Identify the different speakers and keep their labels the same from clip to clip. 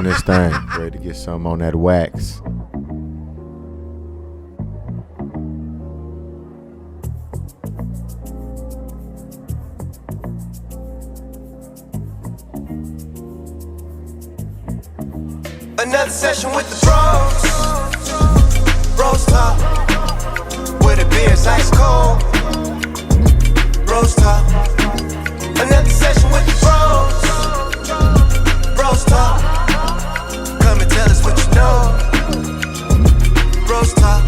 Speaker 1: this thing. Ready to get something on that wax.
Speaker 2: Another session with the bros. BrosTalk. With a beer, it's ice cold. BrosTalk. Another session with the bros. BrosTalk. Come and tell us what you know. BrosTalk.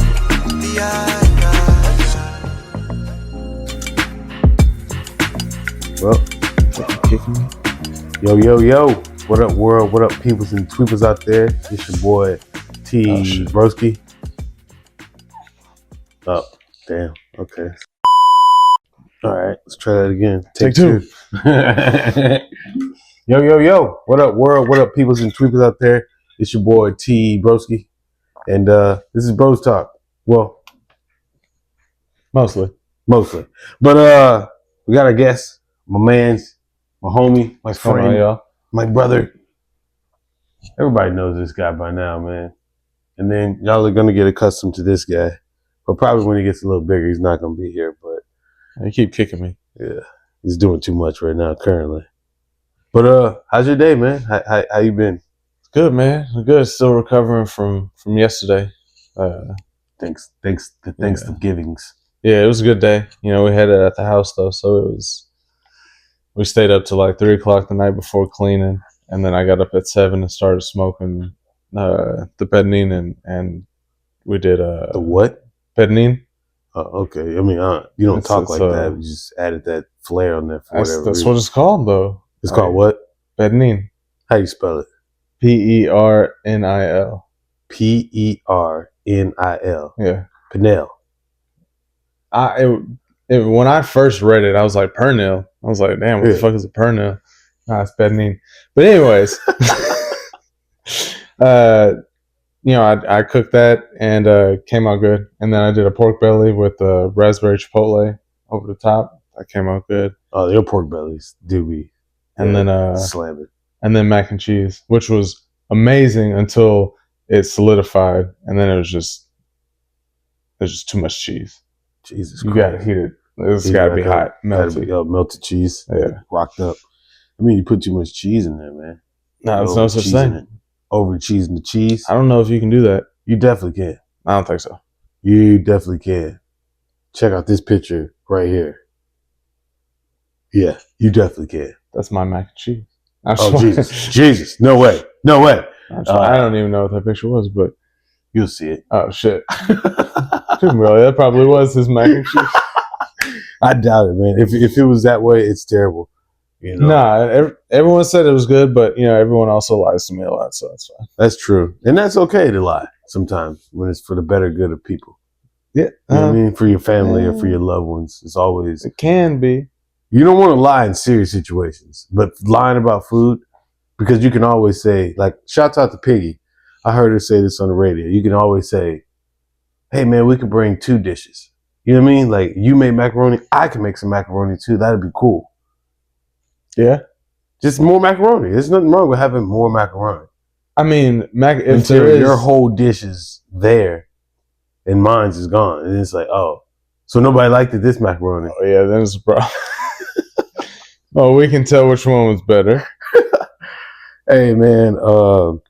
Speaker 3: Well, kicking me. Yo. What up, world? What up, peoples and tweepers out there? It's your boy, T. Broski. Oh, damn. Okay. All right, let's try that again. Take two. Yo. What up, world? What up, peoples and tweepers out there? It's your boy, T. Broski. And this is BrosTalk. Well, mostly. But we got a guest, my man's, my homie, my friend, y'all. My brother. Everybody knows this guy by now, man. And then y'all are gonna get accustomed to this guy. But probably when he gets a little bigger, he's not gonna be here. But
Speaker 4: you keep kicking me.
Speaker 3: Yeah, he's doing too much right now currently. But how's your day, man? How you been?
Speaker 4: It's good, man. I'm good. Still recovering from yesterday.
Speaker 3: Thanks to Thanksgivings.
Speaker 4: Yeah, it was a good day. You know, we had it at the house though, so we stayed up till like 3 o'clock the night before cleaning, and then I got up at 7 and started smoking the bednine, and we did
Speaker 3: the what?
Speaker 4: Bednine.
Speaker 3: Okay. I mean, you don't talk like that. We just added that flair on there for whatever
Speaker 4: That's
Speaker 3: reason.
Speaker 4: what it's called though.
Speaker 3: It's called what?
Speaker 4: Bednine.
Speaker 3: How you spell it?
Speaker 4: Pernil.
Speaker 3: Pernil.
Speaker 4: Yeah.
Speaker 3: Pernil.
Speaker 4: When I first read it, I was like, pernil. I was like, damn, what the fuck is a pernil? Nah, it's bednine. But anyways, you know, I cooked that and came out good. And then I did a pork belly with raspberry chipotle over the top. That came out good.
Speaker 3: Oh, your pork bellies do be.
Speaker 4: And then
Speaker 3: slam it.
Speaker 4: And then mac and cheese, which was amazing until it solidified, and then there's just too much cheese.
Speaker 3: Jesus
Speaker 4: You
Speaker 3: Christ.
Speaker 4: gotta heat it. It's gotta be hot, melted.
Speaker 3: Melted cheese.
Speaker 4: Yeah.
Speaker 3: Rocked up. I mean, you put too much cheese in there, man.
Speaker 4: No, there's no such thing.
Speaker 3: Over cheesing the cheese.
Speaker 4: I don't know if you can do that.
Speaker 3: You definitely can.
Speaker 4: I don't think so.
Speaker 3: You definitely can. Check out this picture right here. Yeah, you definitely can.
Speaker 4: That's my mac and cheese.
Speaker 3: Oh, Jesus. No way.
Speaker 4: I don't even know what that picture was, but
Speaker 3: you'll see it.
Speaker 4: Oh, shit. Really, that probably was his mac and cheese.
Speaker 3: I doubt it, man. If it was that way, it's terrible. You know?
Speaker 4: Nah, everyone said it was good, but you know, everyone also lies to me a lot, so that's fine.
Speaker 3: That's true, and that's okay to lie sometimes when it's for the better good of people.
Speaker 4: Yeah,
Speaker 3: you know what I mean, for your family or for your loved ones, it's always
Speaker 4: it can be.
Speaker 3: You don't want to lie in serious situations, but lying about food, because you can always say, like, shouts out to Piggy. I heard her say this on the radio. You can always say, hey, man, we could bring 2 dishes. You know what I mean? Like, you made macaroni. I can make some macaroni, too. That'd be cool.
Speaker 4: Yeah.
Speaker 3: Just more macaroni. There's nothing wrong with having more macaroni.
Speaker 4: I mean, if
Speaker 3: your whole dish is there and mine's is gone. And it's like, oh, so nobody liked this macaroni.
Speaker 4: Oh, yeah, then it's a problem. Oh, we can tell which one was better.
Speaker 3: Hey, man. Well,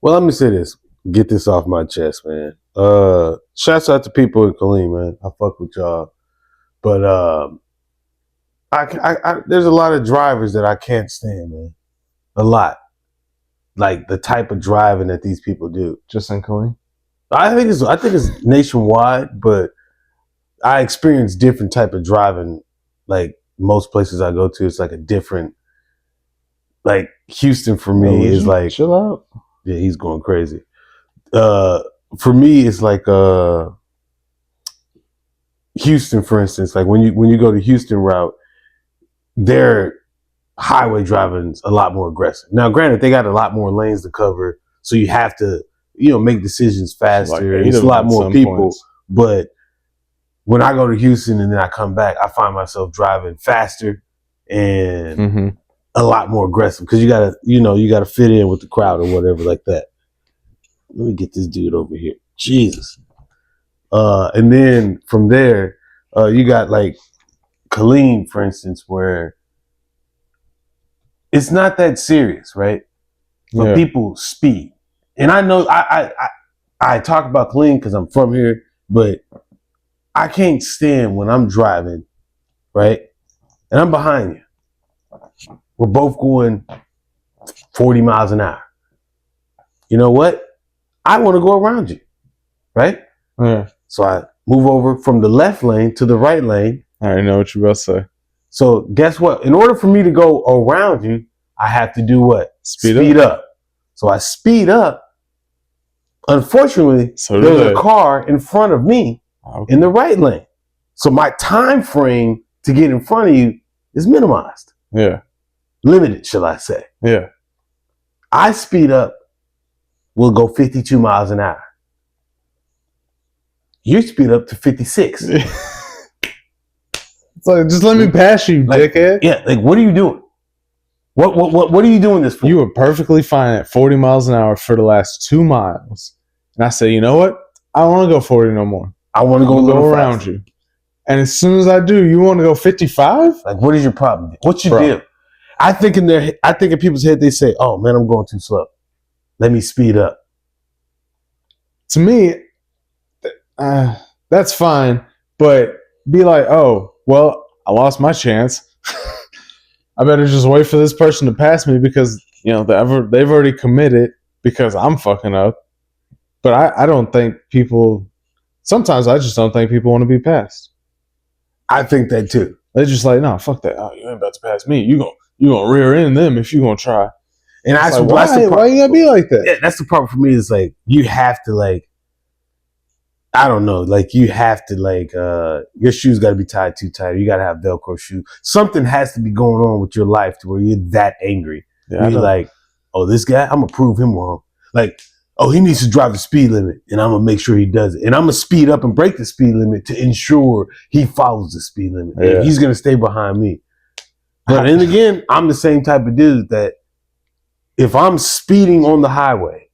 Speaker 3: let me say this. Get this off my chest, man. Shouts out to people in Killeen, man. I fuck with y'all. But there's a lot of drivers that I can't stand, man. A lot. Like the type of driving that these people do.
Speaker 4: Just in Killeen?
Speaker 3: I think it's nationwide, but I experience different type of driving. Like most places I go to, it's like a different. Like Houston for me is like
Speaker 4: chill out.
Speaker 3: Yeah, he's going crazy. For me, it's like Houston, for instance. Like when you go to Houston route, their highway driving is a lot more aggressive. Now, granted, they got a lot more lanes to cover, so you have to make decisions faster. It's a lot more people, points. But when I go to Houston and then I come back, I find myself driving faster and a lot more aggressive because you gotta fit in with the crowd or whatever like that. Let me get this dude over here. Jesus. And then from there, you got like Colleen, for instance, where it's not that serious, right? But people speed. And I know I talk about Colleen because I'm from here, but I can't stand when I'm driving, right? And I'm behind you. We're both going 40 miles an hour. You know what? I want to go around you, right?
Speaker 4: Yeah.
Speaker 3: So I move over from the left lane to the right lane.
Speaker 4: I already know what you're about to say.
Speaker 3: So guess what? In order for me to go around you, I have to do what? Speed up. So I speed up. Unfortunately, there's a car in front of me in the right lane. So my time frame to get in front of you is minimized.
Speaker 4: Yeah.
Speaker 3: Limited, shall I say.
Speaker 4: Yeah.
Speaker 3: I speed up, we'll go 52 miles an hour. You speed up to 56.
Speaker 4: It's like, just let me pass you, dickhead.
Speaker 3: Yeah, like, what are you doing? What are you doing this for?
Speaker 4: You were perfectly fine at 40 miles an hour for the last 2 miles. And I said, you know what? I don't want to go 40 no more.
Speaker 3: I want to go
Speaker 4: around you. And as soon as I do, you want to go 55?
Speaker 3: Like, what is your problem? What's your deal? I think in people's head, they say, oh man, I'm going too slow. Let me speed up.
Speaker 4: To me, that's fine. But be like, oh, well, I lost my chance. I better just wait for this person to pass me because, they've already committed because I'm fucking up. But I don't think people, sometimes I just don't think people want to be passed.
Speaker 3: I think that too.
Speaker 4: They're just like, no, fuck that. Oh, you ain't about to pass me. You gonna rear end them if you gonna try.
Speaker 3: And that's
Speaker 4: like, why you gotta be like that?
Speaker 3: Yeah, that's the problem for me is like, you have to like, I don't know, like you have to like, your shoes got to be tied too tight. You got to have Velcro shoes. Something has to be going on with your life to where you're that angry. Yeah, you're like, oh, this guy, I'm going to prove him wrong. Like, oh, he needs to drive the speed limit and I'm going to make sure he does it. And I'm going to speed up and break the speed limit to ensure he follows the speed limit. Yeah. And he's going to stay behind me. But then again, I'm the same type of dude that if I'm speeding on the highway,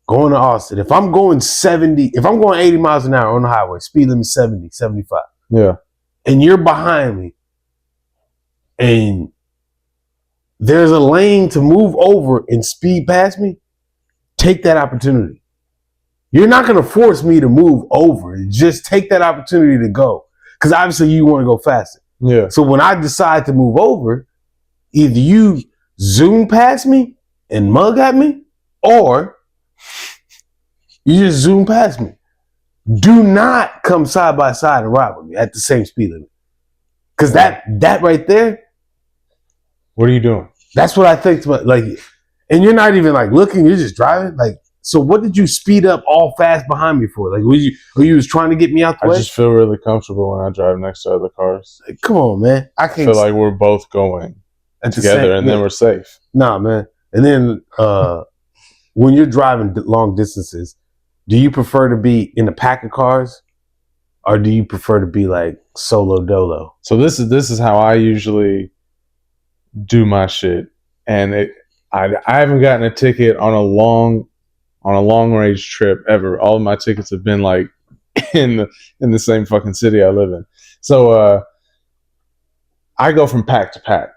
Speaker 3: going to Austin, if I'm going 80 miles an hour on the highway, speed limit 70, 75.
Speaker 4: Yeah.
Speaker 3: And you're behind me and there's a lane to move over and speed past me, take that opportunity. You're not going to force me to move over. Just take that opportunity to go. Because obviously you want to go faster.
Speaker 4: Yeah.
Speaker 3: So when I decide to move over, either you zoom past me and mug at me, or you just zoom past me. Do not come side by side and ride with me at the same speed limit. Because that right there.
Speaker 4: What are you doing?
Speaker 3: That's what I think. Like, and you're not even like looking. You're just driving. Like, so what did you speed up all fast behind me for? Like, were you was trying to get me out the way?
Speaker 4: I just feel really comfortable when I drive next to other cars.
Speaker 3: Like, come on, man. I can't
Speaker 4: feel like we're both going together and then we're safe.
Speaker 3: Nah, man. And then when you're driving long distances, do you prefer to be in a pack of cars or do you prefer to be like solo dolo?
Speaker 4: So this is how I usually do my shit. And I haven't gotten a ticket on a long range trip ever. All of my tickets have been like in the same fucking city I live in. So I go from pack to pack.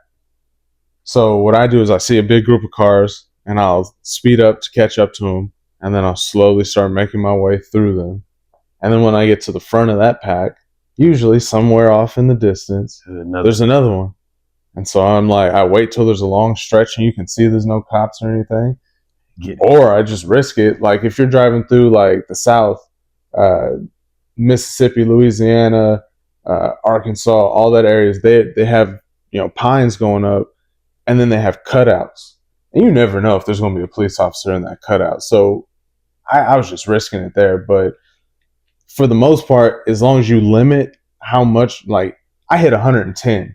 Speaker 4: So what I do is I see a big group of cars and I'll speed up to catch up to them. And then I'll slowly start making my way through them. And then when I get to the front of that pack, usually somewhere off in the distance, there's another one. And so I'm like, I wait till there's a long stretch and you can see there's no cops or anything. Or I just risk it. Like if you're driving through like the South, Mississippi, Louisiana, Arkansas, all that areas, they have, pines going up and then they have cutouts. And you never know if there's going to be a police officer in that cutout. So I was just risking it there. But for the most part, as long as you limit how much, like I hit 110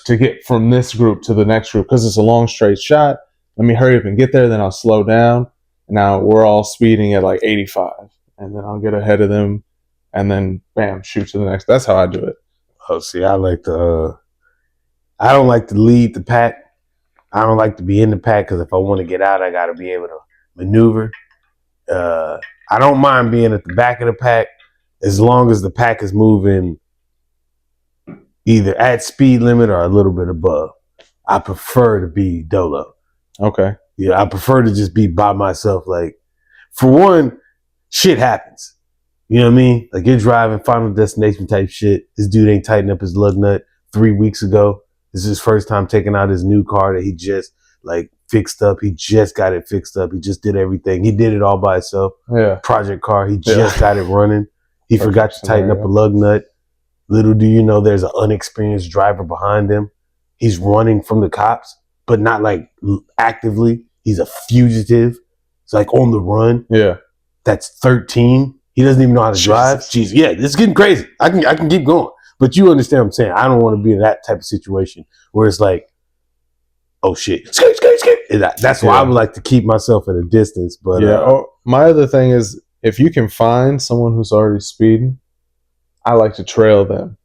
Speaker 4: to get from this group to the next group because it's a long straight shot. Let me hurry up and get there. Then I'll slow down. Now we're all speeding at like 85 and then I'll get ahead of them and then bam, shoot to the next. That's how I do it.
Speaker 3: Oh, see, I don't like to lead the pack. I don't like to be in the pack because if I want to get out, I got to be able to maneuver. I don't mind being at the back of the pack as long as the pack is moving either at speed limit or a little bit above. I prefer to be dolo.
Speaker 4: Okay.
Speaker 3: Yeah, I prefer to just be by myself. Like, for one, shit happens. You know what I mean? Like, you're driving Final Destination type shit. This dude ain't tightened up his lug nut 3 weeks ago. This is his first time taking out his new car that he just like fixed up. He just got it fixed up. He just did everything. He did it all by himself.
Speaker 4: Yeah.
Speaker 3: Project car. He just got it running. He forgot to tighten up a lug nut. Little do you know, there's an unexperienced driver behind him. He's running from the cops, but not like actively. He's a fugitive. It's like on the run.
Speaker 4: Yeah.
Speaker 3: That's 13. He doesn't even know how to drive. Jeez, yeah, it's getting crazy. I can keep going. But you understand what I'm saying. I don't want to be in that type of situation where it's like, oh shit, skate. That's why I would like to keep myself at a distance. But
Speaker 4: my other thing is, if you can find someone who's already speeding, I like to trail them.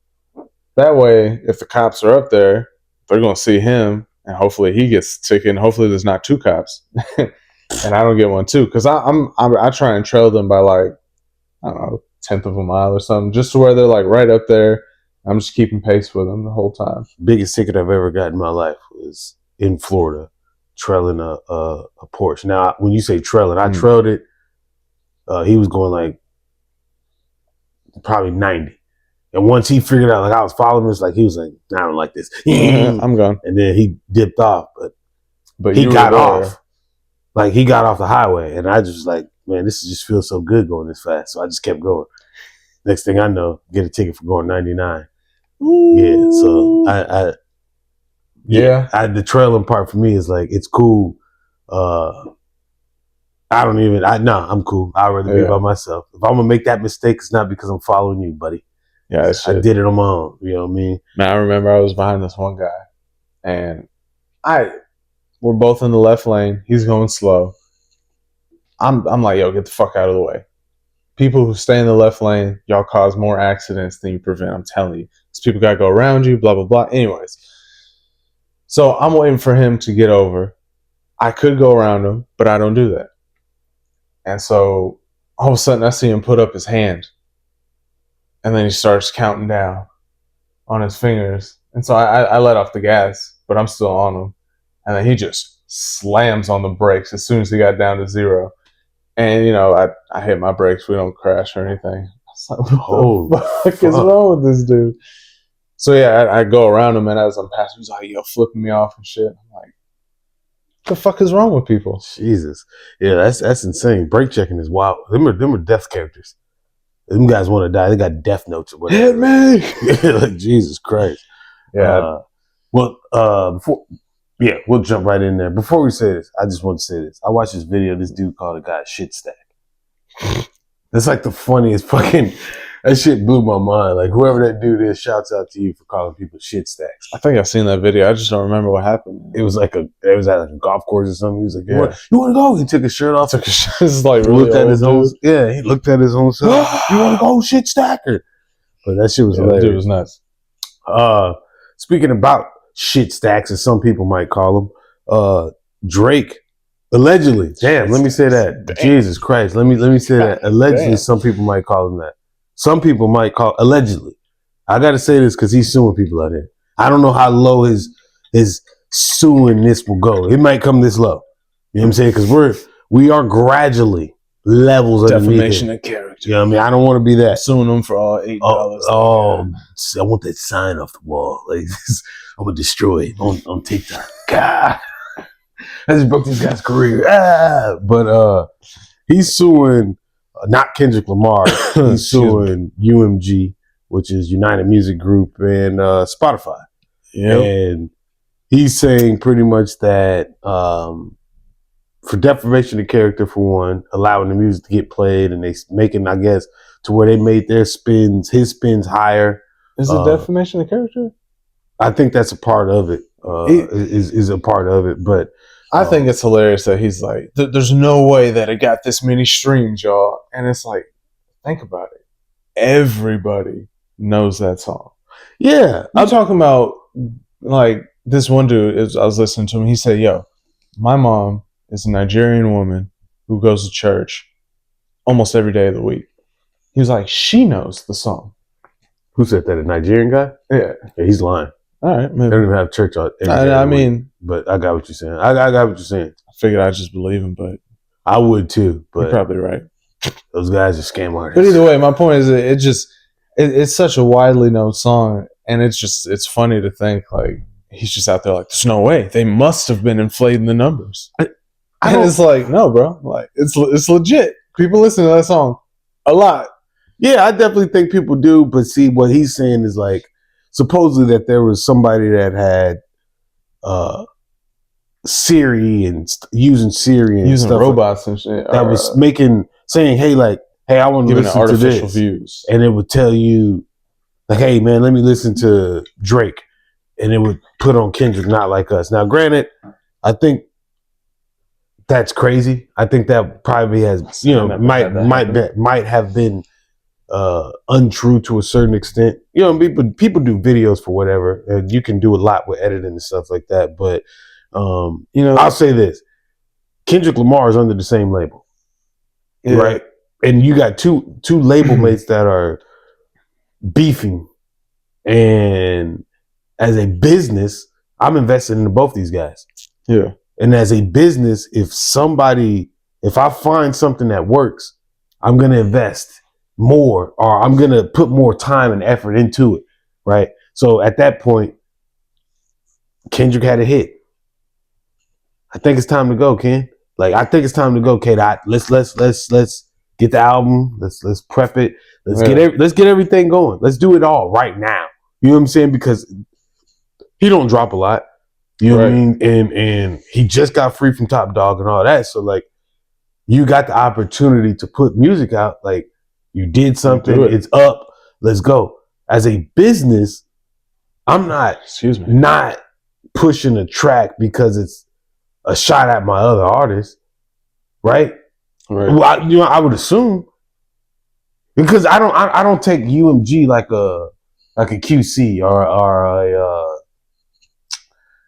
Speaker 4: That way, if the cops are up there, they're going to see him, and hopefully he gets a ticket, and hopefully there's not 2 cops. And I don't get one too, because I try and trail them by like, I don't know, 1/10 of a mile or something, just to where they're like right up there. I'm just keeping pace with them the whole time.
Speaker 3: Biggest ticket I've ever got in my life was in Florida, trailing a Porsche. Now, when you say trailing, I trailed it. He was going like probably 90. And once he figured out like I was following this, like he was like, nah, I don't like this.
Speaker 4: I'm gone.
Speaker 3: And then he dipped off, but he
Speaker 4: you
Speaker 3: got off. Like he got off the highway, and I just like, man, this just feels so good going this fast. So I just kept going. Next thing I know, get a ticket for going 99. Ooh. Yeah, so the trailing part for me is like, it's cool. I'm cool. I'd rather be by myself. If I'm gonna make that mistake, it's not because I'm following you, buddy.
Speaker 4: Yeah,
Speaker 3: I did it on my own. You know what I mean?
Speaker 4: Man, I remember I was behind this one guy, and we're both in the left lane. He's going slow. I'm like, yo, get the fuck out of the way. People who stay in the left lane, y'all cause more accidents than you prevent. I'm telling you. Because people got to go around you, blah, blah, blah. Anyways. So I'm waiting for him to get over. I could go around him, but I don't do that. And so all of a sudden I see him put up his hand. And then he starts counting down on his fingers. And so I let off the gas, but I'm still on him. And then he just slams on the brakes as soon as he got down to 0. And, you know, I hit my brakes. We don't crash or anything. I was like, what the fuck is wrong with this dude? So, yeah, I go around him, and as I'm passing, he's like, yo, flipping me off and shit. I'm like, what the fuck is wrong with people?
Speaker 3: Jesus. Yeah, that's insane. Brake checking is wild. Them are death characters. Them guys want to die. They got death notes or whatever.
Speaker 4: Hit me!
Speaker 3: Like, Jesus Christ.
Speaker 4: Yeah.
Speaker 3: We'll jump right in there. Before we say this, I just want to say this. I watched this video. This dude called a guy shit stack. That's like the funniest fucking. That shit blew my mind. Like, whoever that dude is, shouts out to you for calling people shit stacks.
Speaker 4: I think I've seen that video. I just don't remember what happened.
Speaker 3: It was at a golf course or something. He was like, you want to go? He took his shirt off.
Speaker 4: This is like really
Speaker 3: looked at his own. Yeah, he looked at his own self. You want to go, shit stacker? But that shit was hilarious.
Speaker 4: That dude was nuts.
Speaker 3: Speaking about shit stacks, as some people might call them, Drake allegedly. Damn, let me say that. Damn. Jesus Christ, let me say that. Allegedly, damn. Some people might call him that. Some people might call allegedly. I got to say this because he's suing people out here. I don't know how low his suing this will go. It might come this low. You know what I'm saying? Because we are gradually levels of
Speaker 4: defamation of character.
Speaker 3: You know what I mean? I don't want to be that.
Speaker 4: Suing them for all $8.
Speaker 3: I want that sign off the wall. Like, I'm gonna destroy it on TikTok. God, I just broke this guy's career. But he's suing not Kendrick Lamar. He's suing UMG, which is United Music Group, and Spotify. Yep. And he's saying pretty much that for defamation of character, for one, allowing the music to get played, and they making, I guess, to where they made his spins higher.
Speaker 4: Is it defamation of character?
Speaker 3: I think that's a part of it. Is a part of it, but
Speaker 4: I think it's hilarious that he's like, "There's no way that it got this many streams, y'all." And it's like, think about it. Everybody knows that song.
Speaker 3: Yeah,
Speaker 4: I'm talking about like this one dude, I was listening to him. He said, "Yo, my mom is a Nigerian woman who goes to church almost every day of the week." He was like, "She knows the song."
Speaker 3: Who said that? A Nigerian guy?
Speaker 4: Yeah.
Speaker 3: Yeah, he's lying.
Speaker 4: All right,
Speaker 3: They
Speaker 4: maybe.
Speaker 3: don't even have church every day.
Speaker 4: I mean,
Speaker 3: but I got what you're saying. I got what you're saying.
Speaker 4: I figured I'd just believe him, but
Speaker 3: I would too,
Speaker 4: you're
Speaker 3: but
Speaker 4: probably right.
Speaker 3: those guys are scam artists.
Speaker 4: But either way, my point is, it's such a widely known song, and it's funny to think like he's just out there like, there's no way they must have been inflating the numbers. And it's like, no, bro, like it's legit. People listen to that song a lot.
Speaker 3: Yeah, I definitely think people do, but see, what he's saying is like, supposedly that there was somebody that had Siri and using Siri and
Speaker 4: Using
Speaker 3: stuff
Speaker 4: robots and shit.
Speaker 3: that was saying, hey, I want to
Speaker 4: giving
Speaker 3: listen to
Speaker 4: artificial
Speaker 3: this,
Speaker 4: views.
Speaker 3: and it would tell you, like, hey man, let me listen to Drake, and it would put on Kendrick, Not Like Us. Now, granted, I think that's crazy. I think that probably has, might have been untrue to a certain extent. You know, people do videos for whatever, and you can do a lot with editing and stuff like that. But I'll say this: Kendrick Lamar is under the same label, right? And you got two label mates that are beefing, and as a business, I'm invested in both these guys.
Speaker 4: Yeah.
Speaker 3: And as a business, if I find something that works, I'm going to invest more, or I'm going to put more time and effort into it. Right. So at that point, Kendrick had a hit. I think it's time to go, Ken. Like, I think it's time to go, K. Let's get the album. Let's prep it. Let's get everything going. Let's do it all right now. You know what I'm saying? Because he don't drop a lot. You know what I mean? And he just got free from Top Dog and all that. So, like, you got the opportunity to put music out. Like, you did something. It's up. Let's go. As a business, I'm not pushing a track because it's a shot at my other artists, right?
Speaker 4: Right.
Speaker 3: Well, I would assume, because I don't take UMG like a QC or a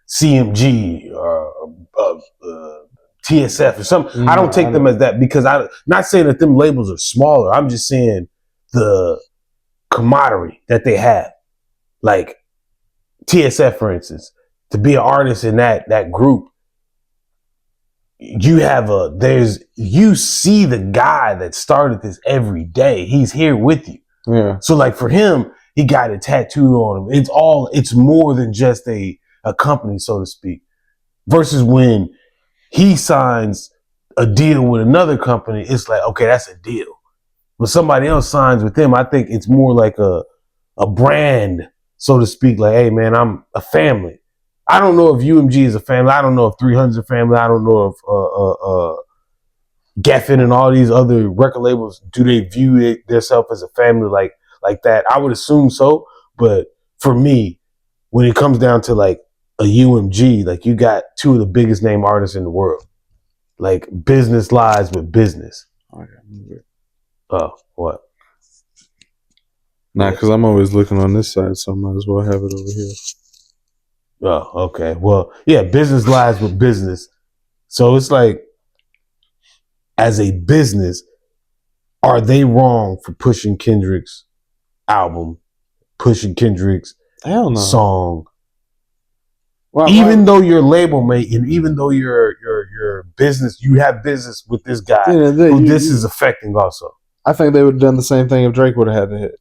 Speaker 3: CMG or TSF or something. I don't take them as that, because I'm not saying that them labels are smaller. I'm just saying the camaraderie that they have. Like TSF, for instance, to be an artist in that group, you see the guy that started this every day. He's here with you.
Speaker 4: Yeah.
Speaker 3: So like for him, he got it tattooed on him. It's more than just a company, so to speak. Versus when he signs a deal with another company, it's like, okay, that's a deal. When somebody else signs with him, I think it's more like a brand, so to speak. Like, hey man, I'm a family. I don't know if UMG is a family. I don't know if 300 is a family. I don't know if Geffen and all these other record labels, do they view themselves as a family like that? I would assume so. But for me, when it comes down to like a UMG, like, you got two of the biggest name artists in the world. Like, business lies with business. Oh, what?
Speaker 4: Nah, because I'm always looking on this side, so I might as well have it over here.
Speaker 3: Oh, okay. Well, yeah, business lies with business. So it's like, as a business, are they wrong for pushing Kendrick's album, pushing Kendrick's song? Even though you're label mate, and even though you're business, you have business with this guy who this is affecting also.
Speaker 4: I think they would have done the same thing if Drake would have had to hit.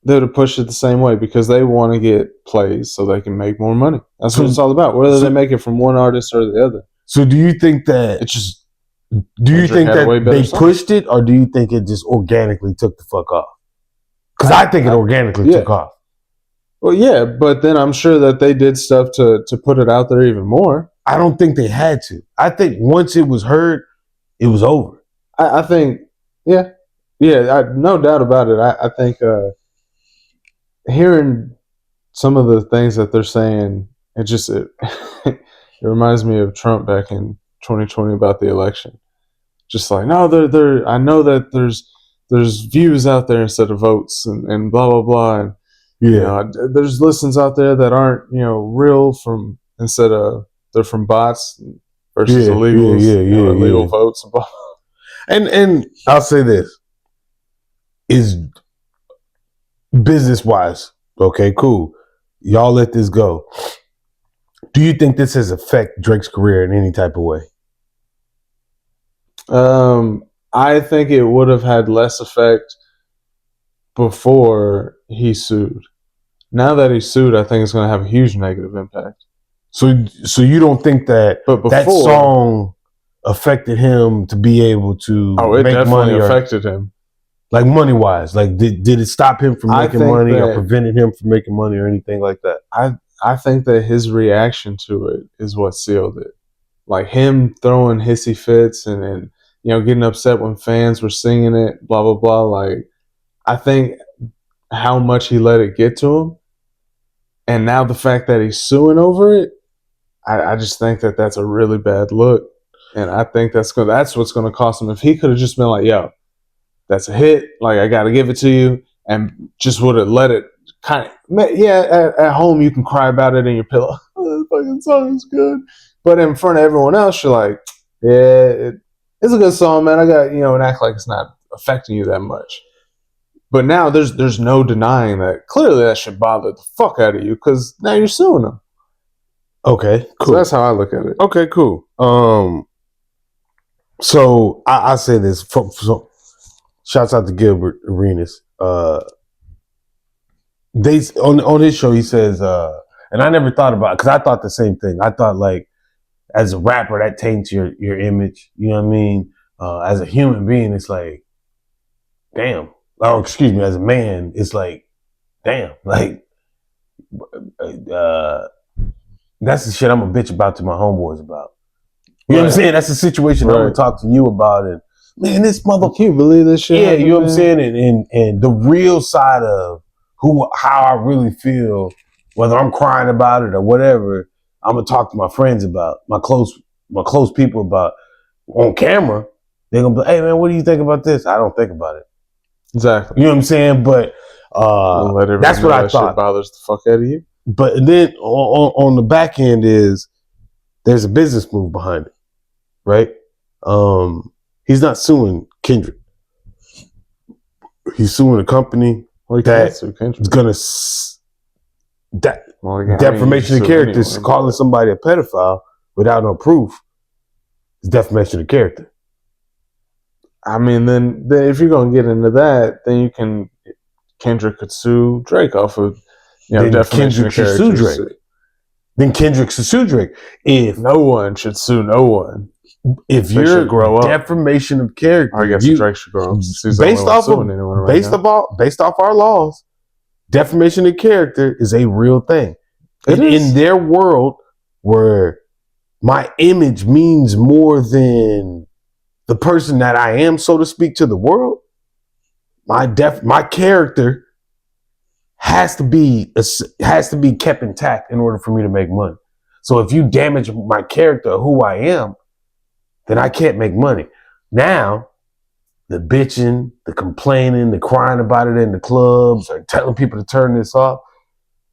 Speaker 4: They would have pushed it the same way, because they want to get plays so they can make more money. That's what it's all about. Whether they make it from one artist or the other.
Speaker 3: So do you think that they pushed it, or do you think it just organically took the fuck off? Because I think it organically took off.
Speaker 4: Well, yeah, but then I'm sure that they did stuff to put it out there even more.
Speaker 3: I don't think they had to. I think once it was heard, it was over.
Speaker 4: I think, no doubt about it. I think hearing some of the things that they're saying, it reminds me of Trump back in 2020 about the election. Just like, no, I know that there's views out there instead of votes, and blah blah blah,
Speaker 3: Yeah.
Speaker 4: There's listens out there that aren't real instead of they're from bots versus illegals, illegal votes.
Speaker 3: And I'll say this is business wise. Okay, cool. Y'all let this go. Do you think this has affected Drake's career in any type of way?
Speaker 4: I think it would have had less effect before he sued. Now that he sued, I think it's going to have a huge negative impact.
Speaker 3: So you don't think that that song affected him to be able to
Speaker 4: it
Speaker 3: make
Speaker 4: definitely
Speaker 3: money
Speaker 4: affected him.
Speaker 3: Like money wise? Like did it stop him from making money or prevented him from making money or anything like that?
Speaker 4: I think that his reaction to it is what sealed it. Like him throwing hissy fits and getting upset when fans were singing it, blah, blah, blah. Like, I think how much he let it get to him. And now the fact that he's suing over it, I just think that that's a really bad look. And I think that's what's going to cost him. If he could have just been like, yo, that's a hit. Like, I got to give it to you. And just would have let it kind of, at home you can cry about it in your pillow. Oh, that fucking song is good. But in front of everyone else, you're like, yeah, it's a good song, man. I got, and act like it's not affecting you that much. But now there's no denying that clearly that should bother the fuck out of you because now you're suing them.
Speaker 3: Okay, cool.
Speaker 4: So that's how I look at it.
Speaker 3: Okay, cool. So I say this. So, shouts out to Gilbert Arenas. They on his show he says, and I never thought about it because I thought the same thing. I thought like as a rapper that taints your image. You know what I mean? As a human being, it's like, damn. Oh, excuse me. As a man, it's like, damn. Like, that's the shit I'm a bitch about to my homeboys about. You know what I'm saying? That's the situation I'm gonna talk to you about. And man, this motherfucker,
Speaker 4: can you believe this shit?
Speaker 3: Yeah, you know what I'm saying? And the real side of how I really feel, whether I'm crying about it or whatever, I'm gonna talk to my friends about, my close people about on camera. They're gonna be like, hey man, what do you think about this? I don't think about it.
Speaker 4: Exactly.
Speaker 3: You know what I'm saying? But that's what I thought.
Speaker 4: Shit bothers the fuck out of you.
Speaker 3: But then on the back end is there's a business move behind it, right? He's not suing Kendrick. He's suing a company that's gonna defamation of character. Calling somebody a pedophile without no proof is defamation of character.
Speaker 4: I mean, then if you're gonna get into that, then Kendrick could sue Drake off of defamation of character.
Speaker 3: Then Kendrick should sue Drake. If
Speaker 4: no one should sue no one.
Speaker 3: If you're defamation of character,
Speaker 4: I guess Drake should grow up.
Speaker 3: Based off our laws, defamation of character is a real thing. In their world, where my image means more than the person that I am, so to speak, to the world, my character has to be kept intact in order for me to make money. So if you damage my character, who I am, then I can't make money. Now, the bitching, the complaining, the crying about it in the clubs, or telling people to turn this off.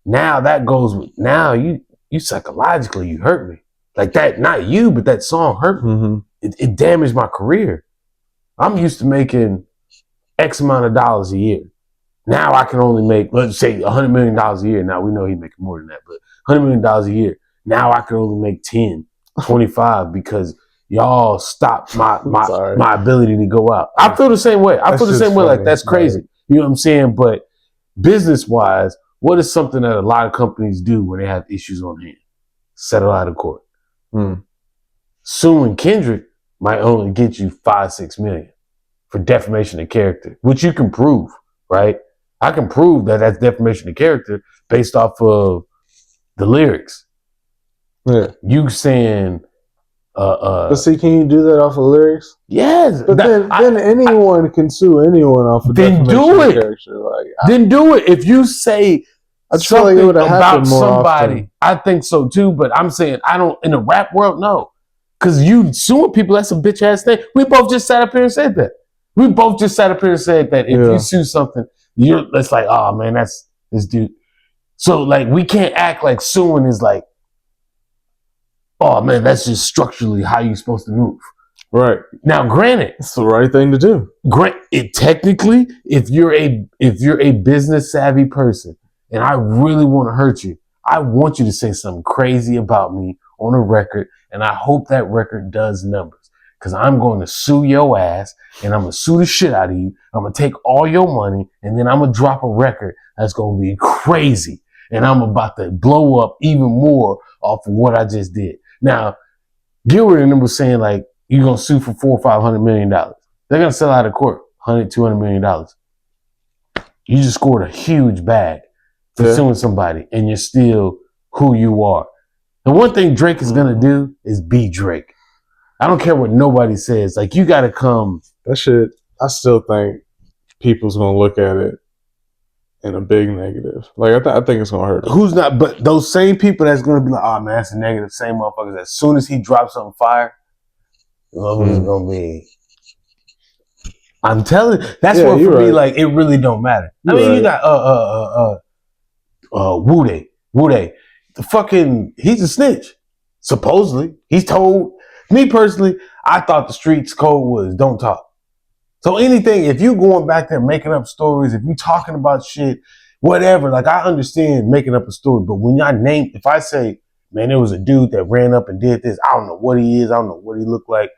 Speaker 3: Now that goes. Now you psychologically you hurt me like that. Not you, but that song hurt me.
Speaker 4: Mm-hmm.
Speaker 3: It damaged my career. I'm used to making X amount of dollars a year. Now I can only make, let's say, $100 million a year. Now we know he's making more than that, but $100 million a year. Now I can only make 10, 25 because y'all stopped my ability to go out. I feel the same way. I feel the same way. Like that's crazy. Right. You know what I'm saying? But business wise, what is something that a lot of companies do when they have issues on hand? Settle out of court. Suing Kendrick might only get you 5-6 million for defamation of character, which you can prove, right? I can prove that that's defamation of character based off of the lyrics.
Speaker 4: Yeah.
Speaker 3: You saying
Speaker 4: but see, can you do that off of lyrics?
Speaker 3: Yes.
Speaker 4: But then anyone can sue anyone off of defamation of character.
Speaker 3: Then do it. If you say something
Speaker 4: like
Speaker 3: about somebody, often. I think so too, but I'm saying I don't, in the rap world, no. Because you suing people, that's a bitch ass thing. We both just sat up here and said that. If you sue something, it's like, oh man, This dude. So like we can't act like suing is like, oh man, that's just structurally how you're supposed to move.
Speaker 4: Right.
Speaker 3: Now, granted,
Speaker 4: It's the right thing to do.
Speaker 3: Technically, if you're a business savvy person and I really want to hurt you, I want you to say something crazy about me on a record, and I hope that record does numbers. Because I'm going to sue your ass, and I'm going to sue the shit out of you. I'm going to take all your money, and then I'm going to drop a record that's going to be crazy. And I'm about to blow up even more off of what I just did. Now, Gilbert and them was saying, like, you're going to sue for $400 or $500 million. They're going to sell out of court $100-200 million. You just scored a huge bag for suing somebody, and you're still who you are. The one thing Drake is going to do is be Drake. I don't care what nobody says. Like, you got to come.
Speaker 4: That shit, I still think people's going to look at it in a big negative. Like, I think it's going to hurt.
Speaker 3: Who's not? But those same people that's going to be like, oh, man, that's a negative. Same motherfuckers. As soon as he drops something fire, the motherfuckers going to be. I'm telling you. That's what for me, like, it really don't matter. You got Wude. The fucking, he's a snitch. Supposedly. He's told. Me personally, I thought the streets code was don't talk. So anything, if you going back there making up stories, if you talking about shit, whatever, like I understand making up a story, but when I name, if I say, man, there was a dude that ran up and did this, I don't know what he is, I don't know what he looked like.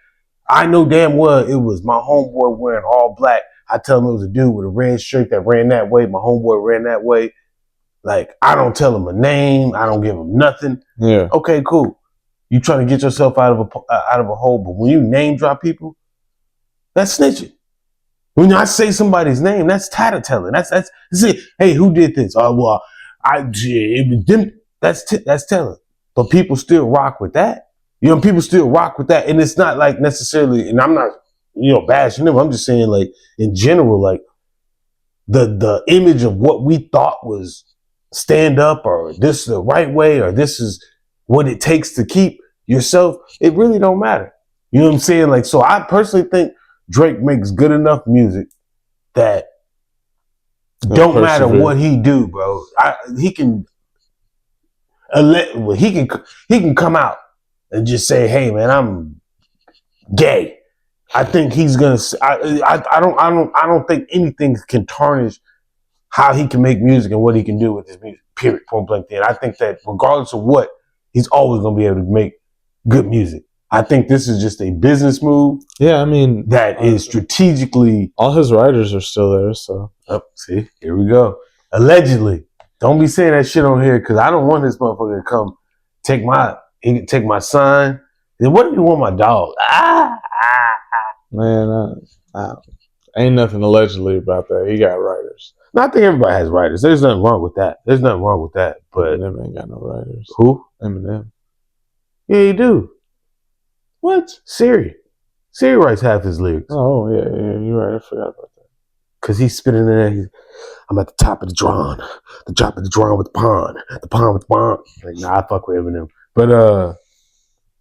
Speaker 3: I know damn well it was my homeboy wearing all black. I tell him it was a dude with a red shirt that ran that way. My homeboy ran that way. Like, I don't tell him a name. I don't give him nothing.
Speaker 4: Yeah.
Speaker 3: Okay, cool. You trying to get yourself out of a hole, but when you name drop people, that's snitching. When I say somebody's name, that's tattletelling. That's it. Hey, who did this? Oh, well, it was them. That's telling. But people still rock with that. You know, people still rock with that, and it's not like necessarily. And I'm not, bashing them. I'm just saying, like in general, like the image of what we thought was stand up, or this is the right way, or this is what it takes to keep yourself, it really don't matter. You know what I'm saying? Like, so I personally think Drake makes good enough music that don't matter what he do, bro. He can come out and just say, hey man, I'm gay. I think he's gonna I don't think anything can tarnish how he can make music and what he can do with his music, period, point blank then. I think that regardless of what, he's always going to be able to make good music. I think this is just a business move.
Speaker 4: Yeah, I mean.
Speaker 3: That is strategically.
Speaker 4: All his writers are still there, so.
Speaker 3: Oh, see, here we go. Allegedly. Don't be saying that shit on here, because I don't want this motherfucker to come take my son. Then what if you want my dog?
Speaker 4: Man, ain't nothing allegedly about that. He got writers.
Speaker 3: No, I think everybody has writers. There's nothing wrong with that. But
Speaker 4: Eminem ain't got no writers.
Speaker 3: Who?
Speaker 4: Eminem.
Speaker 3: Yeah, you do. What? Siri writes half his lyrics.
Speaker 4: Oh, yeah, you're right. I forgot about that.
Speaker 3: Because he's spitting in there. I'm at the top of the drum with the pond with the pond. Like, nah, I fuck with Eminem. But,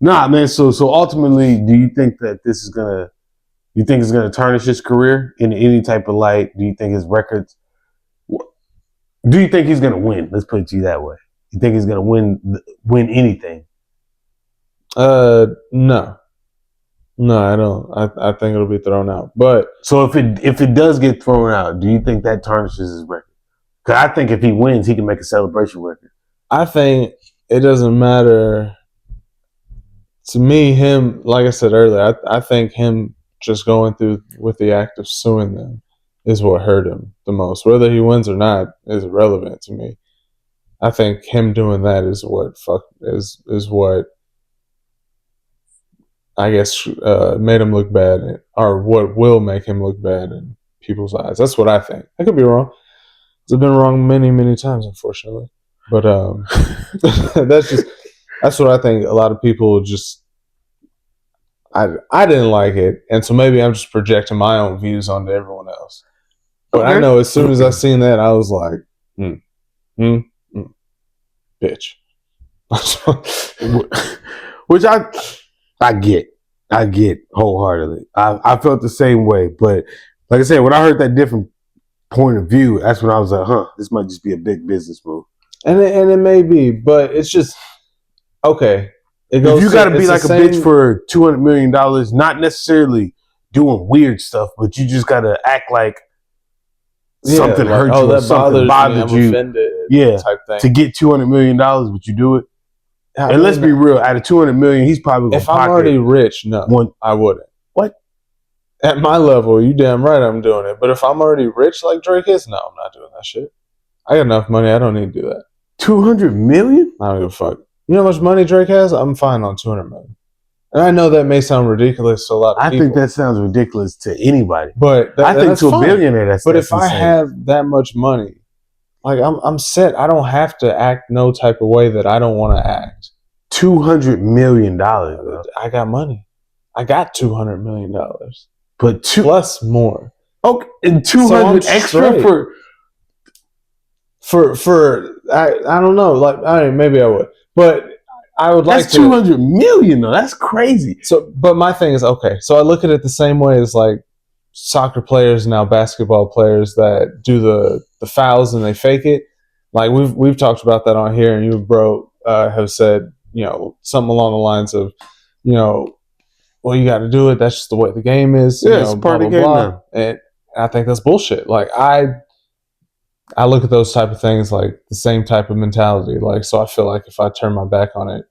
Speaker 3: nah, man, so ultimately, do you think that this is going to tarnish his career in any type of light? Do you think his records, do you think he's going to win? Let's put it to you that way. You think he's going to win anything?
Speaker 4: No, I don't. I think it'll be thrown out. But
Speaker 3: so if it does get thrown out, do you think that tarnishes his record? Because I think if he wins, he can make a celebration record.
Speaker 4: I think it doesn't matter to me. Him, like I said earlier, I think him just going through with the act of suing them is what hurt him the most. Whether he wins or not is irrelevant to me. I think him doing that is what I guess made him look bad, or what will make him look bad in people's eyes. That's what I think. I could be wrong. I've been wrong many, many times, unfortunately. But that's what I think. A lot of people just, I didn't like it, and so maybe I'm just projecting my own views onto everyone else. But okay. I know as soon as I seen that, I was like, bitch.
Speaker 3: Which I get wholeheartedly. I felt the same way, but like I said, when I heard that different point of view, that's when I was like, this might just be a big business move.
Speaker 4: And it may be, but it's just okay.
Speaker 3: If you got to be like a bitch for $200 million, not necessarily doing weird stuff, but you just got to act like something hurt you or something bothered you.
Speaker 4: Offended,
Speaker 3: yeah,
Speaker 4: type thing.
Speaker 3: To get $200 million, but you do it. And let's be real, out of $200 million, he's probably going to pocket.
Speaker 4: If I'm already rich, no, I wouldn't.
Speaker 3: What?
Speaker 4: At my level, you damn right I'm doing it. But if I'm already rich like Drake is, no, I'm not doing that shit. I got enough money. I don't need to do that.
Speaker 3: $200 million?
Speaker 4: I don't give a fuck. You know how much money Drake has? I'm fine on $200 million. And I know that may sound ridiculous to a lot of people.
Speaker 3: I think that sounds ridiculous to anybody.
Speaker 4: But
Speaker 3: I think to a billionaire, that's
Speaker 4: if insane. I have that much money, like I'm set. I don't have to act no type of way that I don't want to act.
Speaker 3: $200 million. Bro.
Speaker 4: I got money. I got $200 million.
Speaker 3: But
Speaker 4: plus more.
Speaker 3: Okay, and 200 extra
Speaker 4: for I don't know. Like maybe I would. But I would like
Speaker 3: to. That's $200 million, though. That's crazy.
Speaker 4: So, but my thing is, okay, so I look at it the same way as like soccer players now, basketball players that do the fouls and they fake it. Like we've talked about that on here, and you, bro, have said, something along the lines of, well, you got to do it. That's just the way the game is.
Speaker 3: Yeah, it's part of the game now.
Speaker 4: And I think that's bullshit. Like I look at those type of things like the same type of mentality. Like, so I feel like if I turn my back on it,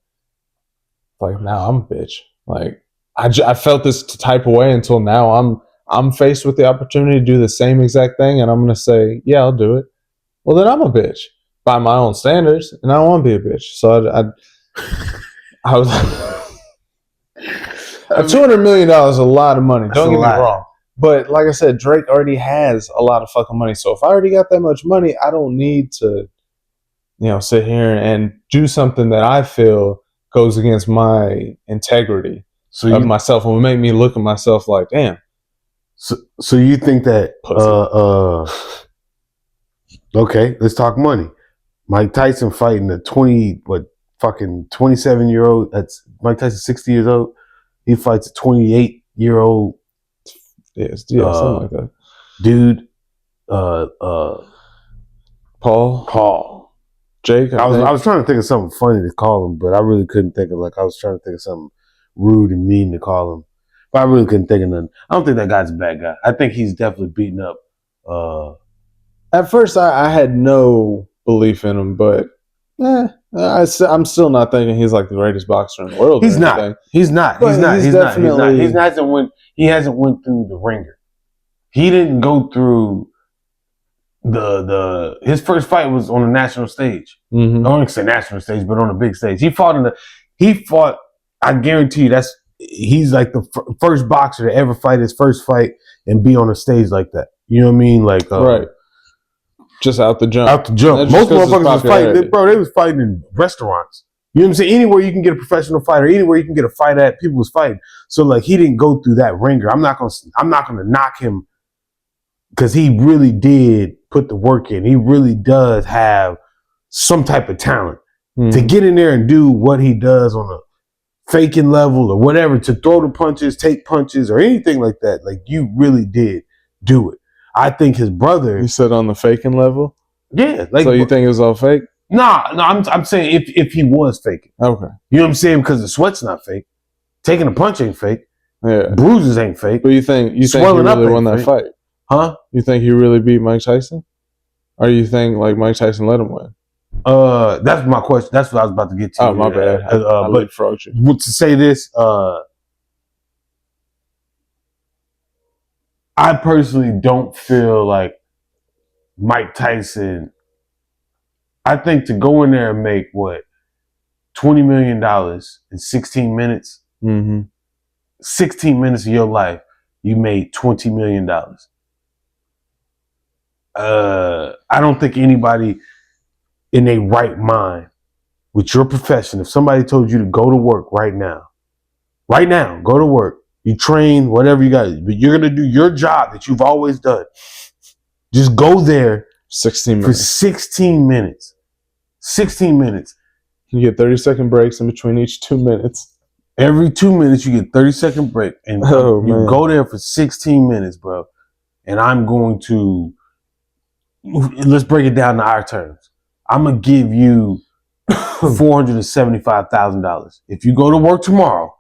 Speaker 4: like now I'm a bitch. Like I felt this type of way until now I'm faced with the opportunity to do the same exact thing, and I'm going to say, yeah, I'll do it. Well, then I'm a bitch by my own standards, and I don't want to be a bitch. So I was $200 million is a lot of money. Don't get me wrong. But like I said, Drake already has a lot of fucking money. So if I already got that much money, I don't need to, sit here and do something that I feel goes against my integrity of myself and will make me look at myself like, damn.
Speaker 3: So you think that, okay, let's talk money. Mike Tyson fighting a 27-year-old, that's Mike Tyson 60 years old. He fights a 28-year-old.
Speaker 4: Yeah, something like that.
Speaker 3: Dude,
Speaker 4: Paul. Jake.
Speaker 3: I was trying to think of something funny to call him, but I really couldn't think of I was trying to think of something rude and mean to call him. But I really couldn't think of nothing. I don't think that guy's a bad guy. I think he's definitely beaten up.
Speaker 4: At first, I had no belief in him, but I'm still not thinking he's like the greatest boxer in the world.
Speaker 3: He's not. He hasn't went through the ringer. He didn't go through his first fight was on a national stage.
Speaker 4: Mm-hmm.
Speaker 3: I don't say national stage, but on a big stage. He fought, I guarantee you he's like the first boxer to ever fight his first fight and be on a stage like that. You know what I mean? Like,
Speaker 4: right. Just out the jump.
Speaker 3: Most motherfuckers was fighting, bro. They was fighting in restaurants. You know what I'm saying? Anywhere you can get a professional fighter, anywhere you can get a fight at, people was fighting. So like he didn't go through that ringer. I'm not gonna knock him because he really did put the work in. He really does have some type of talent to get in there and do what he does on a faking level or whatever, to throw the punches, take punches, or anything like that. Like you really did do it. I think his brother.
Speaker 4: You said on the faking level?
Speaker 3: Yeah. Like,
Speaker 4: so you think it was all fake?
Speaker 3: Nah, I'm saying if he was faking.
Speaker 4: Okay.
Speaker 3: You know what I'm saying? Because the sweat's not fake. Taking a punch ain't fake.
Speaker 4: Yeah.
Speaker 3: Bruises ain't fake.
Speaker 4: But you think he really won that fight?
Speaker 3: Huh?
Speaker 4: You think he really beat Mike Tyson? Or you think like Mike Tyson let him win?
Speaker 3: That's my question. That's what I was about to get to.
Speaker 4: Oh, my bad. I leapfrogged you.
Speaker 3: To say this, I personally don't feel like Mike Tyson. I think to go in there and make $20 million in 16 minutes, 16 minutes of your life, you made $20 million. I don't think anybody in their right mind with your profession, if somebody told you to go to work right now, go to work, you train, whatever you got, but you're going to do your job that you've always done. Just go there
Speaker 4: 16 minutes.
Speaker 3: For 16 minutes. 16 minutes.
Speaker 4: You get 30-second breaks in between each 2 minutes.
Speaker 3: Every 2 minutes, you get 30-second break. And you go there for 16 minutes, bro. And I'm going to let's break it down to our terms. I'm gonna give you $475,000. If you go to work tomorrow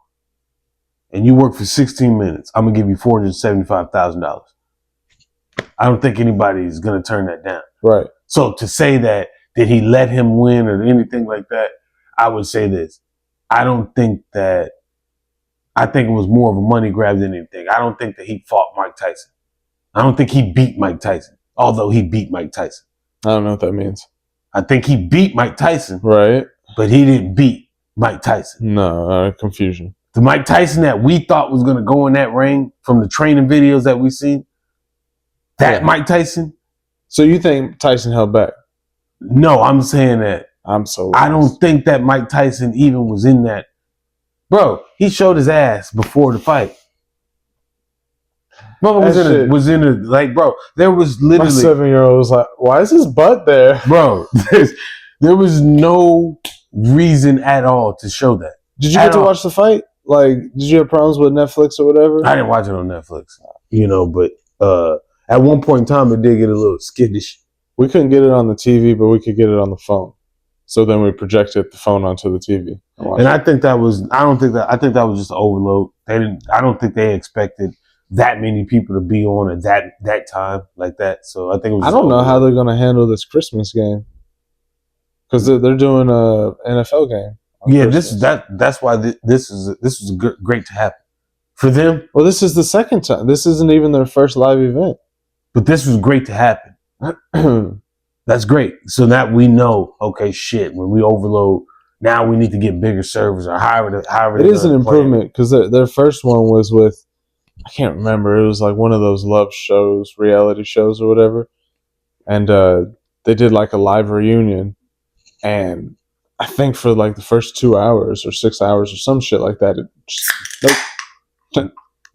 Speaker 3: and you work for 16 minutes, I'm gonna give you $475,000. I don't think anybody is gonna turn that down.
Speaker 4: Right.
Speaker 3: So to say that did he let him win or anything like that, I would say this. I think it was more of a money grab than anything. I don't think that he fought Mike Tyson. I don't think he beat Mike Tyson, although he beat Mike Tyson.
Speaker 4: I don't know what that means.
Speaker 3: I think he beat Mike Tyson,
Speaker 4: Right.
Speaker 3: but he didn't beat Mike Tyson.
Speaker 4: No, confusion.
Speaker 3: The Mike Tyson that we thought was going to go in that ring from the training videos that we seen, that
Speaker 4: Yeah.
Speaker 3: Mike Tyson.
Speaker 4: So you think Tyson held back?
Speaker 3: No, I'm saying that
Speaker 4: I'm so
Speaker 3: I don't think that Mike Tyson even was in that. Bro, he showed his ass before the fight. Mother was in a like, bro, there was
Speaker 4: My
Speaker 3: literally
Speaker 4: 7-year-old was like, why is his butt there?
Speaker 3: bro, there was no reason at all to show that.
Speaker 4: Did you get to watch the fight? Like, did you have problems with Netflix or whatever?
Speaker 3: I didn't watch it on Netflix, but at one point in time it did get a little skittish.
Speaker 4: We couldn't get it on the TV, but we could get it on the phone. So then we projected the phone onto the TV.
Speaker 3: And I think that was just an overload. I don't think they expected that many people to be on at that time like that. So I think it was.
Speaker 4: I don't know how they're going to handle this Christmas game because they're doing a NFL game.
Speaker 3: Yeah, that's why this is great to happen for them.
Speaker 4: Well, this is the second time. This isn't even their first live event,
Speaker 3: but this was great to happen. That's great. So that we know, okay, shit. When we overload, now we need to get bigger servers or however.
Speaker 4: It is an improvement because their first one was with. I can't remember. It was like one of those love shows, reality shows or whatever. And they did like a live reunion. And I think for like the first 2 hours or 6 hours or some shit like that, it just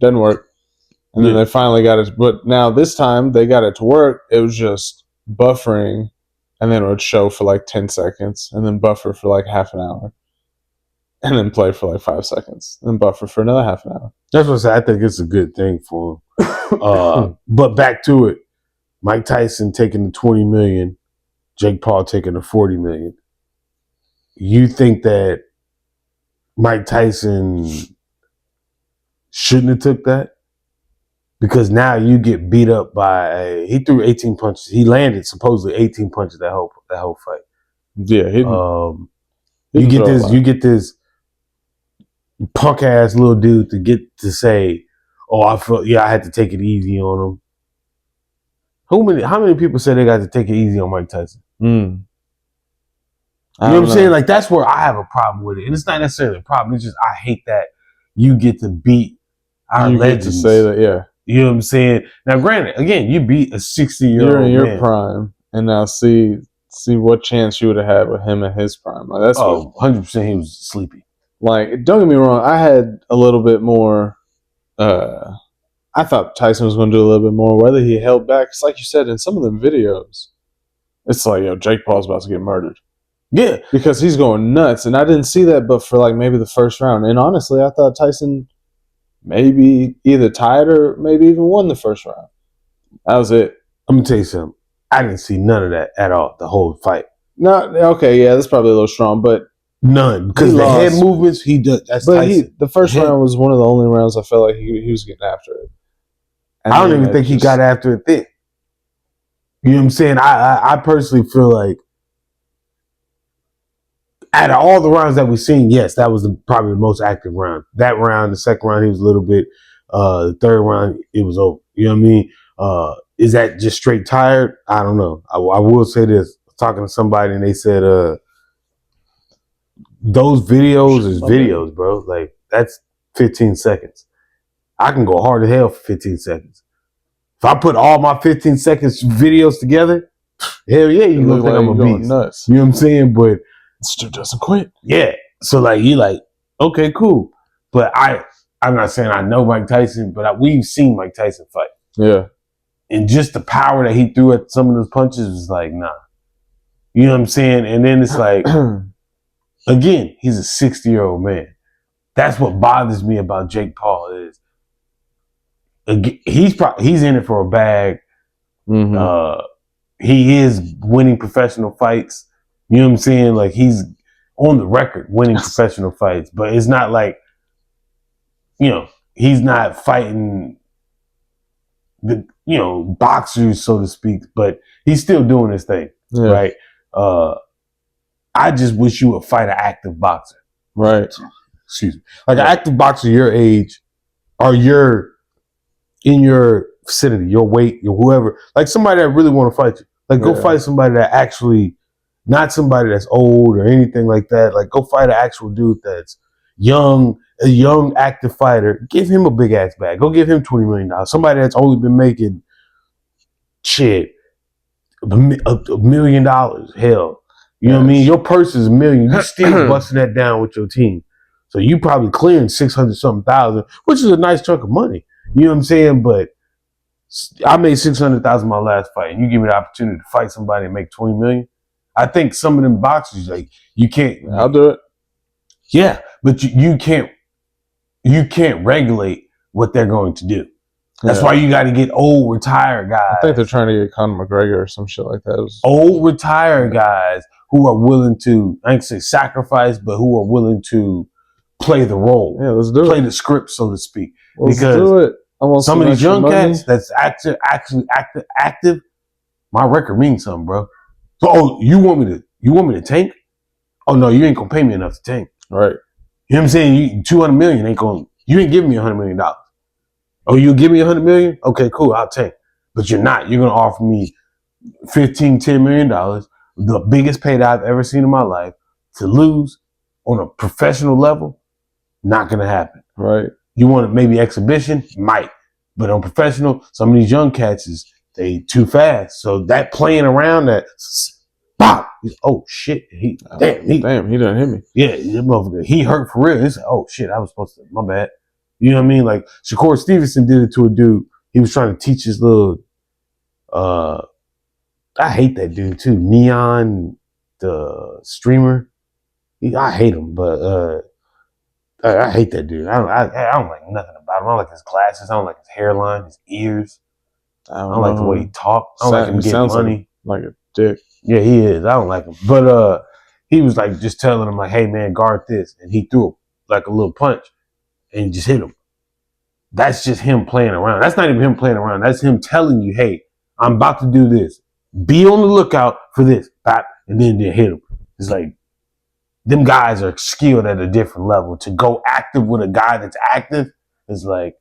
Speaker 4: didn't work. And then they finally got it. But now this time they got it to work. It was just buffering. And then it would show for like 10 seconds. And then buffer for like half an hour. And then play for like 5 seconds. And buffer for another half an hour.
Speaker 3: That's what I say. I think it's a good thing for him. But back to it. Mike Tyson taking the $20 million. Jake Paul taking the $40 million. You think that Mike Tyson shouldn't have took that? Because now you get beat up by he threw 18 punches. He landed supposedly 18 punches that whole fight.
Speaker 4: Yeah,
Speaker 3: you get this punk ass little dude to get to say, "Oh, I had to take it easy on him." How many people say they got to take it easy on Mike Tyson? You know what I'm saying? Like, that's where I have a problem with it. And it's not necessarily a problem. It's just I hate that you get to beat our legends.
Speaker 4: Get to say that, yeah.
Speaker 3: You know what I'm saying? Now, granted, again, you beat a 60-year-old man.
Speaker 4: You're in your prime. And now see what chance you would have had with him in his prime. Like, that's
Speaker 3: 100% he was sleepy.
Speaker 4: Like, don't get me wrong. I had a little bit more... I thought Tyson was going to do a little bit more. Whether he held back, it's like you said in some of them videos, it's like, Jake Paul's about to get murdered.
Speaker 3: Yeah.
Speaker 4: Because he's going nuts. And I didn't see that but for like maybe the first round. And honestly, I thought Tyson maybe either tied or maybe even won the first round. That was it.
Speaker 3: I'm going to tell you something. I didn't see none of that at all, the whole fight.
Speaker 4: No, okay, yeah, that's probably a little strong, but
Speaker 3: none. Because the head movements, he does. That's Tyson.
Speaker 4: The first round was one of the only rounds I felt like he was getting after it. And
Speaker 3: I don't even think he got after it then. You know what I'm saying? I personally feel like out of all the rounds that we've seen, yes, that was probably the most active round. That round, the second round, he was a little bit. The third round, it was over. You know what I mean? Is that just straight tired? I don't know. I will say this. I was talking to somebody and they said those videos is videos, bro. Like, that's 15 seconds. I can go hard as hell for 15 seconds. If I put all my 15 seconds videos together, hell yeah, you look like I'm a beast.
Speaker 4: Nuts.
Speaker 3: You know what I'm saying? But
Speaker 4: this dude doesn't quit.
Speaker 3: Yeah. So like you like, okay, cool. But I'm not saying I know Mike Tyson, but we've seen Mike Tyson fight.
Speaker 4: Yeah.
Speaker 3: And just the power that he threw at some of those punches was like, nah. You know what I'm saying? And then it's like, again, he's a 60-year-old man. That's what bothers me about Jake Paul is he's in it for a bag. Mm-hmm. he is winning professional fights. You know what I'm saying? Like he's on the record winning professional fights, but it's not like, he's not fighting the boxers, so to speak, but he's still doing his thing, right? I just wish you would fight an active boxer,
Speaker 4: right?
Speaker 3: Excuse me, like an active boxer your age, or you're in your vicinity, your weight, your whoever, like somebody that really want to fight you. Like go fight somebody that actually, not somebody that's old or anything like that. Like go fight an actual dude that's young, a young active fighter. Give him a big ass bag. Go give him $20 million. Somebody that's only been making shit $1 million. Hell, you know what I mean? Your purse is $1 million. You still busting that down with your team. So you probably clearing 600 something thousand, which is a nice chunk of money. You know what I'm saying? But I made 600,000 my last fight, and you give me the opportunity to fight somebody and make 20 million. I think some of them boxers, like you can't.
Speaker 4: I'll do it.
Speaker 3: Yeah, but you can't regulate what they're going to do. That's why you got to get old retired guys.
Speaker 4: I think they're trying to get Conor McGregor or some shit like that.
Speaker 3: Old retired guys who are willing to, I ain't say sacrifice, but who are willing to play the role.
Speaker 4: Yeah, let's do
Speaker 3: play the script, so to speak.
Speaker 4: Let's do it.
Speaker 3: Some of these young cats that's actually active, my record means something, bro. So, you want me to tank? Oh no, you ain't gonna pay me enough to tank.
Speaker 4: Right.
Speaker 3: You know what I'm saying? 200 million you ain't giving me $100 million. Oh, you give me $100 million? Okay, cool, I'll tank. But you're not. You're gonna offer me $10 million, the biggest payday I've ever seen in my life, to lose on a professional level. Not gonna happen.
Speaker 4: Right.
Speaker 3: You want maybe exhibition? Might. But on professional, some of these young cats they too fast. So that playing around, that pop. Oh shit. He done
Speaker 4: hit me.
Speaker 3: Yeah, motherfucker. He hurt for real. It's like, oh shit, I was supposed to, my bad. You know what I mean? Like Shakur Stevenson did it to a dude. He was trying to teach his little I hate that dude too. Neon, the streamer. I hate him, but I hate that dude. I don't like nothing about him. I don't like his glasses. I don't like his hairline, his ears. I don't like the way he talks. I don't like him getting money.
Speaker 4: Like a dick.
Speaker 3: Yeah, he is. I don't like him. But he was like just telling him like, hey man, guard this. And he threw like a little punch and he just hit him. That's just him playing around. That's not even him playing around. That's him telling you, hey, I'm about to do this. Be on the lookout for this. And then hit him. It's like, them guys are skilled at a different level. To go active with a guy that's active is like,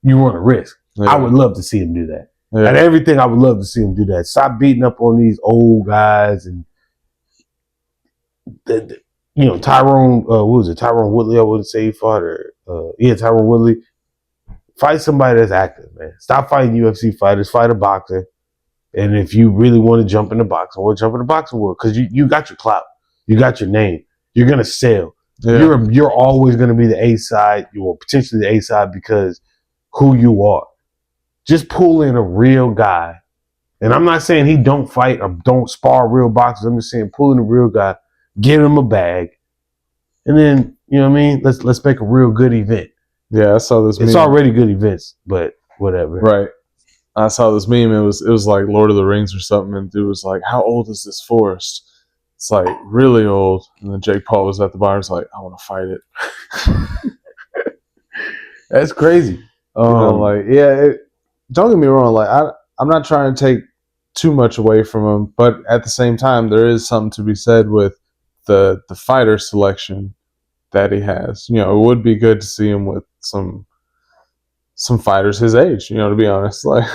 Speaker 3: you run a risk. Yeah. I would love to see him do that. Yeah. And everything, I would love to see him do that. Stop beating up on these old guys and, Tyrone, what was it? Tyrone Woodley, I wouldn't say he fought. Tyrone Woodley. Fight somebody that's active, man. Stop fighting UFC fighters. Fight a boxer. And if you really want to jump in the boxing world, jump in the boxing world. Because you got your clout. You got your name. You're gonna sell. Yeah. You're always gonna be the A side. You're potentially the A side because who you are. Just pull in a real guy. And I'm not saying he don't fight or don't spar real boxers. I'm just saying pull in a real guy, give him a bag, and then you know what I mean. Let's make a real good event.
Speaker 4: Yeah, I saw this.
Speaker 3: It's already good events, but whatever.
Speaker 4: Right. I saw this meme. It was like Lord of the Rings or something, and dude was like, "How old is this forest?" It's like really old. And then Jake Paul was at the bar. He's like, I want to fight it.
Speaker 3: That's crazy.
Speaker 4: Don't get me wrong. Like I'm not trying to take too much away from him, but at the same time, there is something to be said with the fighter selection that he has. It would be good to see him with some fighters his age. To be honest, like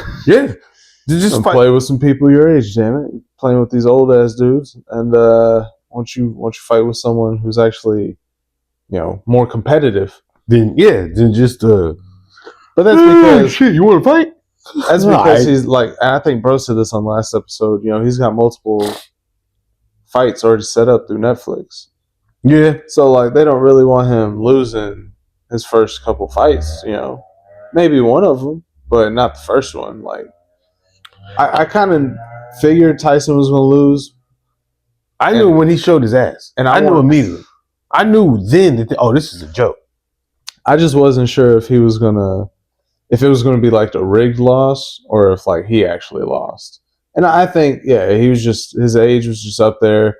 Speaker 3: just
Speaker 4: play with some people your age. Damn it. Playing with these old ass dudes, and once you fight with someone who's actually, more competitive,
Speaker 3: then just
Speaker 4: But that's because
Speaker 3: shit. You want to fight?
Speaker 4: That's because he's like, I think Bro said this on last episode. He's got multiple fights already set up through Netflix.
Speaker 3: Yeah.
Speaker 4: So like, they don't really want him losing his first couple fights. Maybe one of them, but not the first one. Like, I kind of figured Tyson was going to lose.
Speaker 3: I knew when he showed his ass. And I knew immediately. I knew then that, this is a joke.
Speaker 4: I just wasn't sure if it was going to be like a rigged loss or if like he actually lost. And I think, he was just, his age was just up there.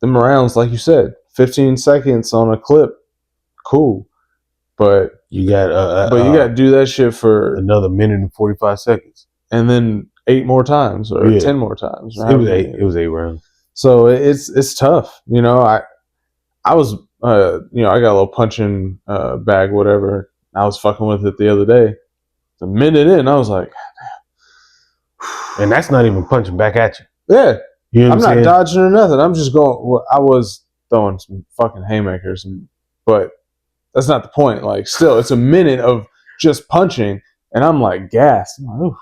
Speaker 4: The rounds, like you said, 15 seconds on a clip, cool. But
Speaker 3: you got
Speaker 4: you got to do that shit for
Speaker 3: another minute and 45 seconds,
Speaker 4: and then 8 more times or 10 more times.
Speaker 3: It was 8. It was 8 rounds.
Speaker 4: So it's tough. I was I got a little punching bag, whatever. I was fucking with it the other day. The minute in, I was like,
Speaker 3: and that's not even punching back at you.
Speaker 4: Yeah.
Speaker 3: You know
Speaker 4: I'm not dodging or nothing. I'm just going. Well, I was throwing some fucking haymakers, but that's not the point. Like, still, it's a minute of just punching, and I'm like gassed. I'm like,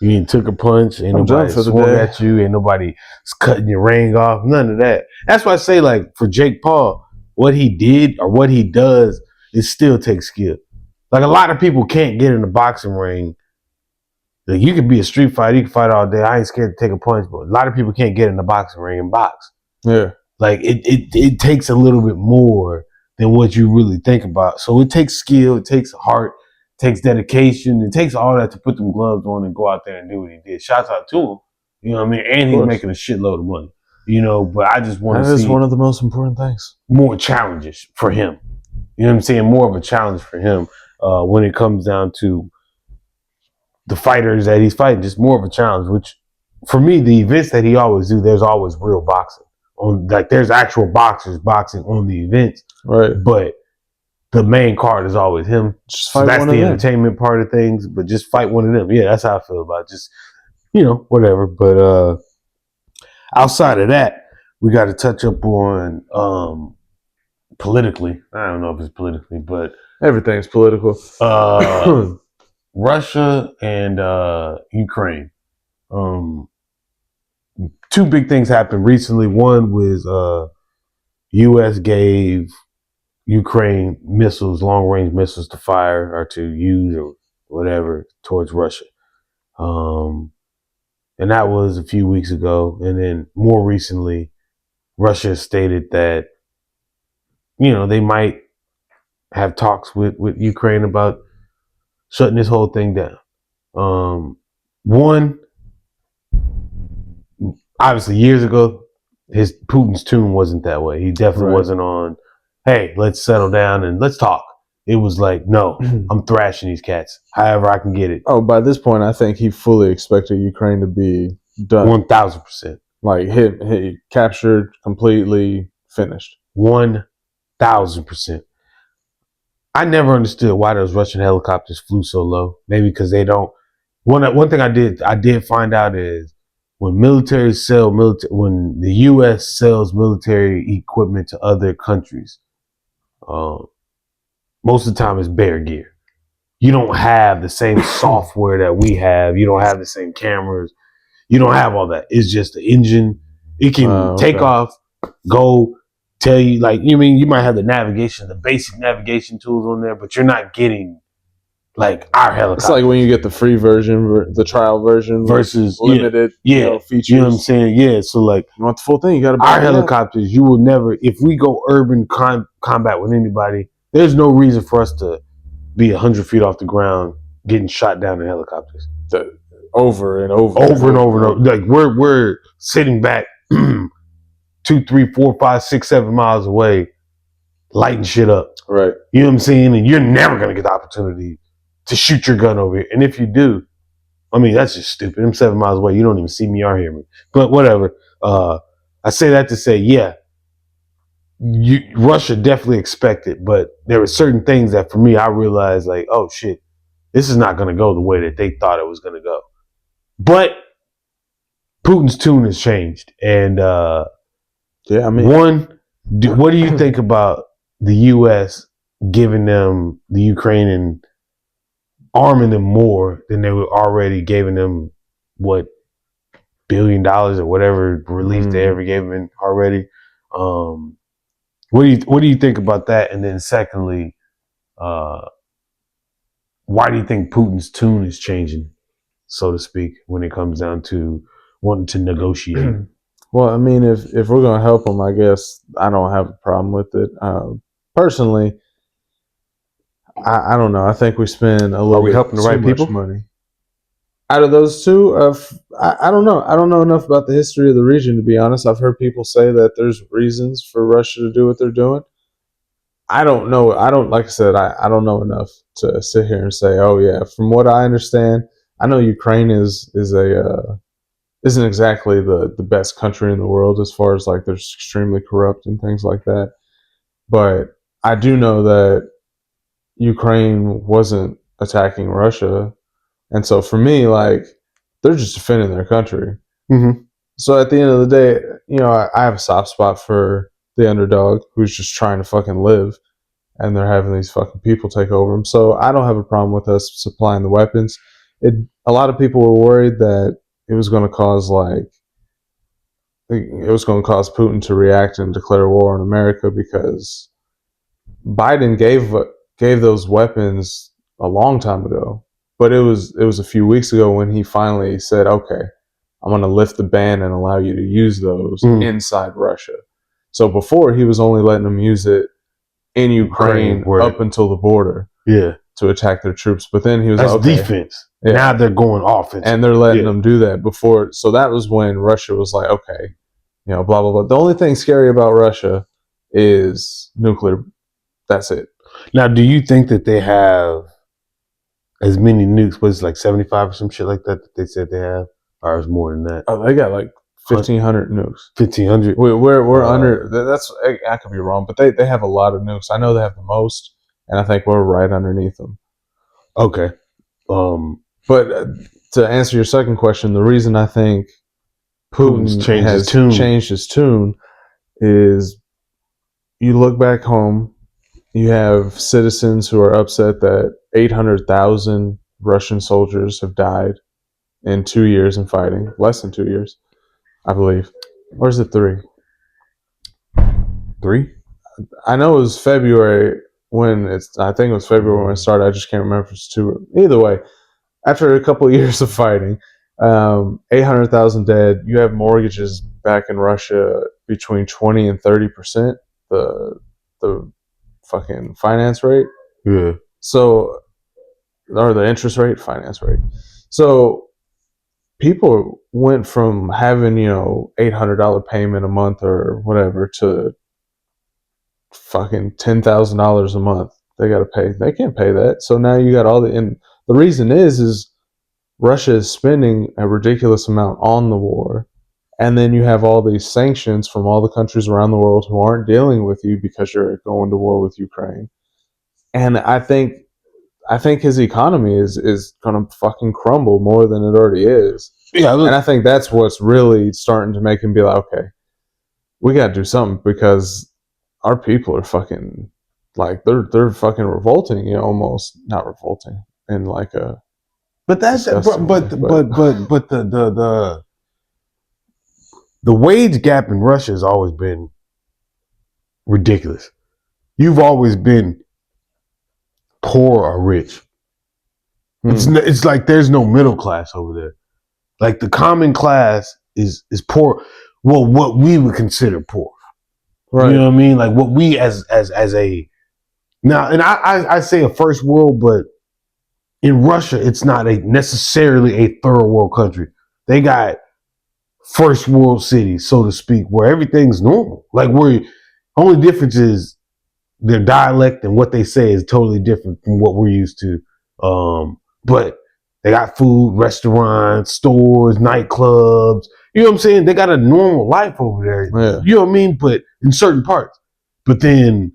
Speaker 3: you ain't took a punch, ain't nobody swung at you, ain't nobody cutting your ring off, none of that. That's why I say, like, for Jake Paul, what he did or what he does, it still takes skill. Like, a lot of people can't get in the boxing ring. Like, you could be a street fighter, you can fight all day. I ain't scared to take a punch, but a lot of people can't get in the boxing ring and box.
Speaker 4: Yeah.
Speaker 3: Like, it takes a little bit more than what you really think about. So it takes skill, it takes heart, it takes dedication, it takes all that to put them gloves on and go out there and do what he did. Shouts out to him. You know what I mean? And he's making a shitload of money. But I just want to see...
Speaker 4: That is one of the most important things.
Speaker 3: More challenges for him. You know what I'm saying? More of a challenge for him when it comes down to the fighters that he's fighting. Just more of a challenge, which, for me, the events that he always do, there's always real boxing. There's actual boxers boxing on the events.
Speaker 4: Right.
Speaker 3: But the main card is always him.
Speaker 4: Just fight
Speaker 3: that's
Speaker 4: one
Speaker 3: the
Speaker 4: of them.
Speaker 3: Entertainment part of things, but just fight one of them. Yeah, that's how I feel about it. Just, whatever. But outside of that, we got to touch up on politically. I don't know if it's politically, but
Speaker 4: everything's political.
Speaker 3: Russia and Ukraine. Two big things happened recently. One was U.S. gave Ukraine missiles, long-range missiles to fire or to use or whatever towards Russia. And that was a few weeks ago. And then more recently, Russia stated that, they might have talks with Ukraine about shutting this whole thing down. One, obviously years ago, Putin's tune wasn't that way. He definitely wasn't on, hey, let's settle down and let's talk. It was like, no, I'm thrashing these cats however I can get it.
Speaker 4: Oh, by this point, I think he fully expected Ukraine to be done.
Speaker 3: 1,000%.
Speaker 4: Like, hit captured, completely finished.
Speaker 3: 1,000%. I never understood why those Russian helicopters flew so low. Maybe because they don't. One thing I did find out is when when the U.S. sells military equipment to other countries, most of the time it's bare gear. You don't have the same software that we have. You don't have the same cameras. You don't have all that. It's just the engine. It can take off, go, tell you, like, you might have the basic navigation tools on there, but you're not getting like our helicopter.
Speaker 4: It's like when you get the free version, the trial version
Speaker 3: versus
Speaker 4: limited features.
Speaker 3: You know what I'm saying? Yeah. So like,
Speaker 4: you want the full thing, you got to buy
Speaker 3: our helicopters. You will never, if we go urban combat with anybody, there's no reason for us to be 100 feet off the ground getting shot down in helicopters.
Speaker 4: Over and over.
Speaker 3: Like we're sitting back 2, 3, 4, 5, 6, 7 miles away, lighting shit up.
Speaker 4: Right.
Speaker 3: You know what I'm saying? And you're never gonna get the opportunity to shoot your gun over here. And if you do, I mean, that's just stupid. I'm 7 miles away. You don't even see me or hear me. But whatever. I say that to say, yeah, Russia definitely expected, but there were certain things that for me, I realized like, oh shit, this is not going to go the way that they thought it was going to go. But Putin's tune has changed. And what do you think about the U.S. giving them the Ukraine and arming them more than they were already giving them, $1 billion or whatever relief they ever gave them already? What do you think about that? And then secondly, why do you think Putin's tune is changing, so to speak, when it comes down to wanting to negotiate?
Speaker 4: Well, I mean, if we're gonna help him, I guess I don't have a problem with it. Personally, I don't know. I think we spend a little.
Speaker 3: Are we helping the right people?
Speaker 4: Money. Out of those two, I don't know. I don't know enough about the history of the region, to be honest. I've heard people say that there's reasons for Russia to do what they're doing. I don't know. I don't, like I said, I don't know enough to sit here and say, oh yeah. From what I understand, I know Ukraine isn't exactly the best country in the world as far as like they're extremely corrupt and things like that. But I do know that Ukraine wasn't attacking Russia, and so for me, like they're just defending their country.
Speaker 3: Mm-hmm.
Speaker 4: So at the end of the day, I have a soft spot for the underdog who's just trying to fucking live, and they're having these fucking people take over them. So I don't have a problem with us supplying the weapons. A lot of people were worried that it was going to cause Putin to react and declare war on America because Biden gave those weapons a long time ago, but it was a few weeks ago when he finally said, "Okay, I'm going to lift the ban and allow you to use those inside Russia." So before he was only letting them use it in Ukraine up until the border, to attack their troops. But then he was
Speaker 3: like,
Speaker 4: okay,
Speaker 3: defense. Yeah. Now they're going offense,
Speaker 4: and they're letting them do that before. So that was when Russia was like, okay, blah blah blah. The only thing scary about Russia is nuclear. That's it.
Speaker 3: Now, do you think that they have as many nukes? Was like 75 or some shit like that they said they have, or is more than that?
Speaker 4: Oh, they got like 1,500 nukes.
Speaker 3: 1,500.
Speaker 4: We're under. That's I could be wrong, but they have a lot of nukes. I know they have the most, and I think we're right underneath them.
Speaker 3: Okay.
Speaker 4: But to answer your second question, the reason I think Putin has changed his tune is you look back home. You have citizens who are upset that 800,000 Russian soldiers have died in 2 years in fighting. Less than 2 years, I believe. Or is it 3?
Speaker 3: 3?
Speaker 4: I know it was February I think it was February when it started. I just can't remember if it's 2. Either way, after a couple of years of fighting, 800,000 dead. You have mortgages back in Russia between 20 and 30%. The fucking finance rate.
Speaker 3: Yeah.
Speaker 4: So, or the interest rate, finance rate. So, people went from having, $800 payment a month or whatever to fucking $10,000 a month. They got to pay. They can't pay that. So now you got and the reason is Russia is spending a ridiculous amount on the war. And then you have all these sanctions from all the countries around the world who aren't dealing with you because you're going to war with Ukraine. And I think his economy is going to fucking crumble more than it already is. Yeah, and I think that's what's really starting to make him be like, okay, we got to do something because our people are fucking like they're fucking revolting. Almost not revolting in like a.
Speaker 3: But that's but the wage gap in Russia has always been ridiculous. You've always been poor or rich. It's like there's no middle class over there. Like the common class is poor. Well, what we would consider poor. Right. You know what I mean? Like what we as a now, and I say a first world, but in Russia, it's not necessarily a third world country. They got first world cities, so to speak, where everything's normal. Like only difference is their dialect and what they say is totally different from what we're used to. But they got food, restaurants, stores, nightclubs. You know what I'm saying? They got a normal life over there. Yeah. You know what I mean? But in certain parts. But then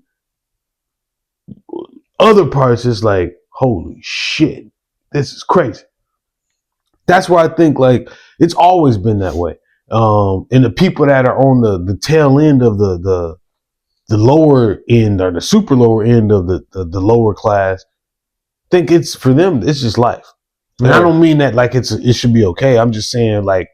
Speaker 3: other parts is like, holy shit, this is crazy. That's why I think like it's always been that way. And the people that are on the tail end of the lower end or the super lower end of the lower class, think it's for them, it's just life. And I don't mean that like it should be okay. I'm just saying like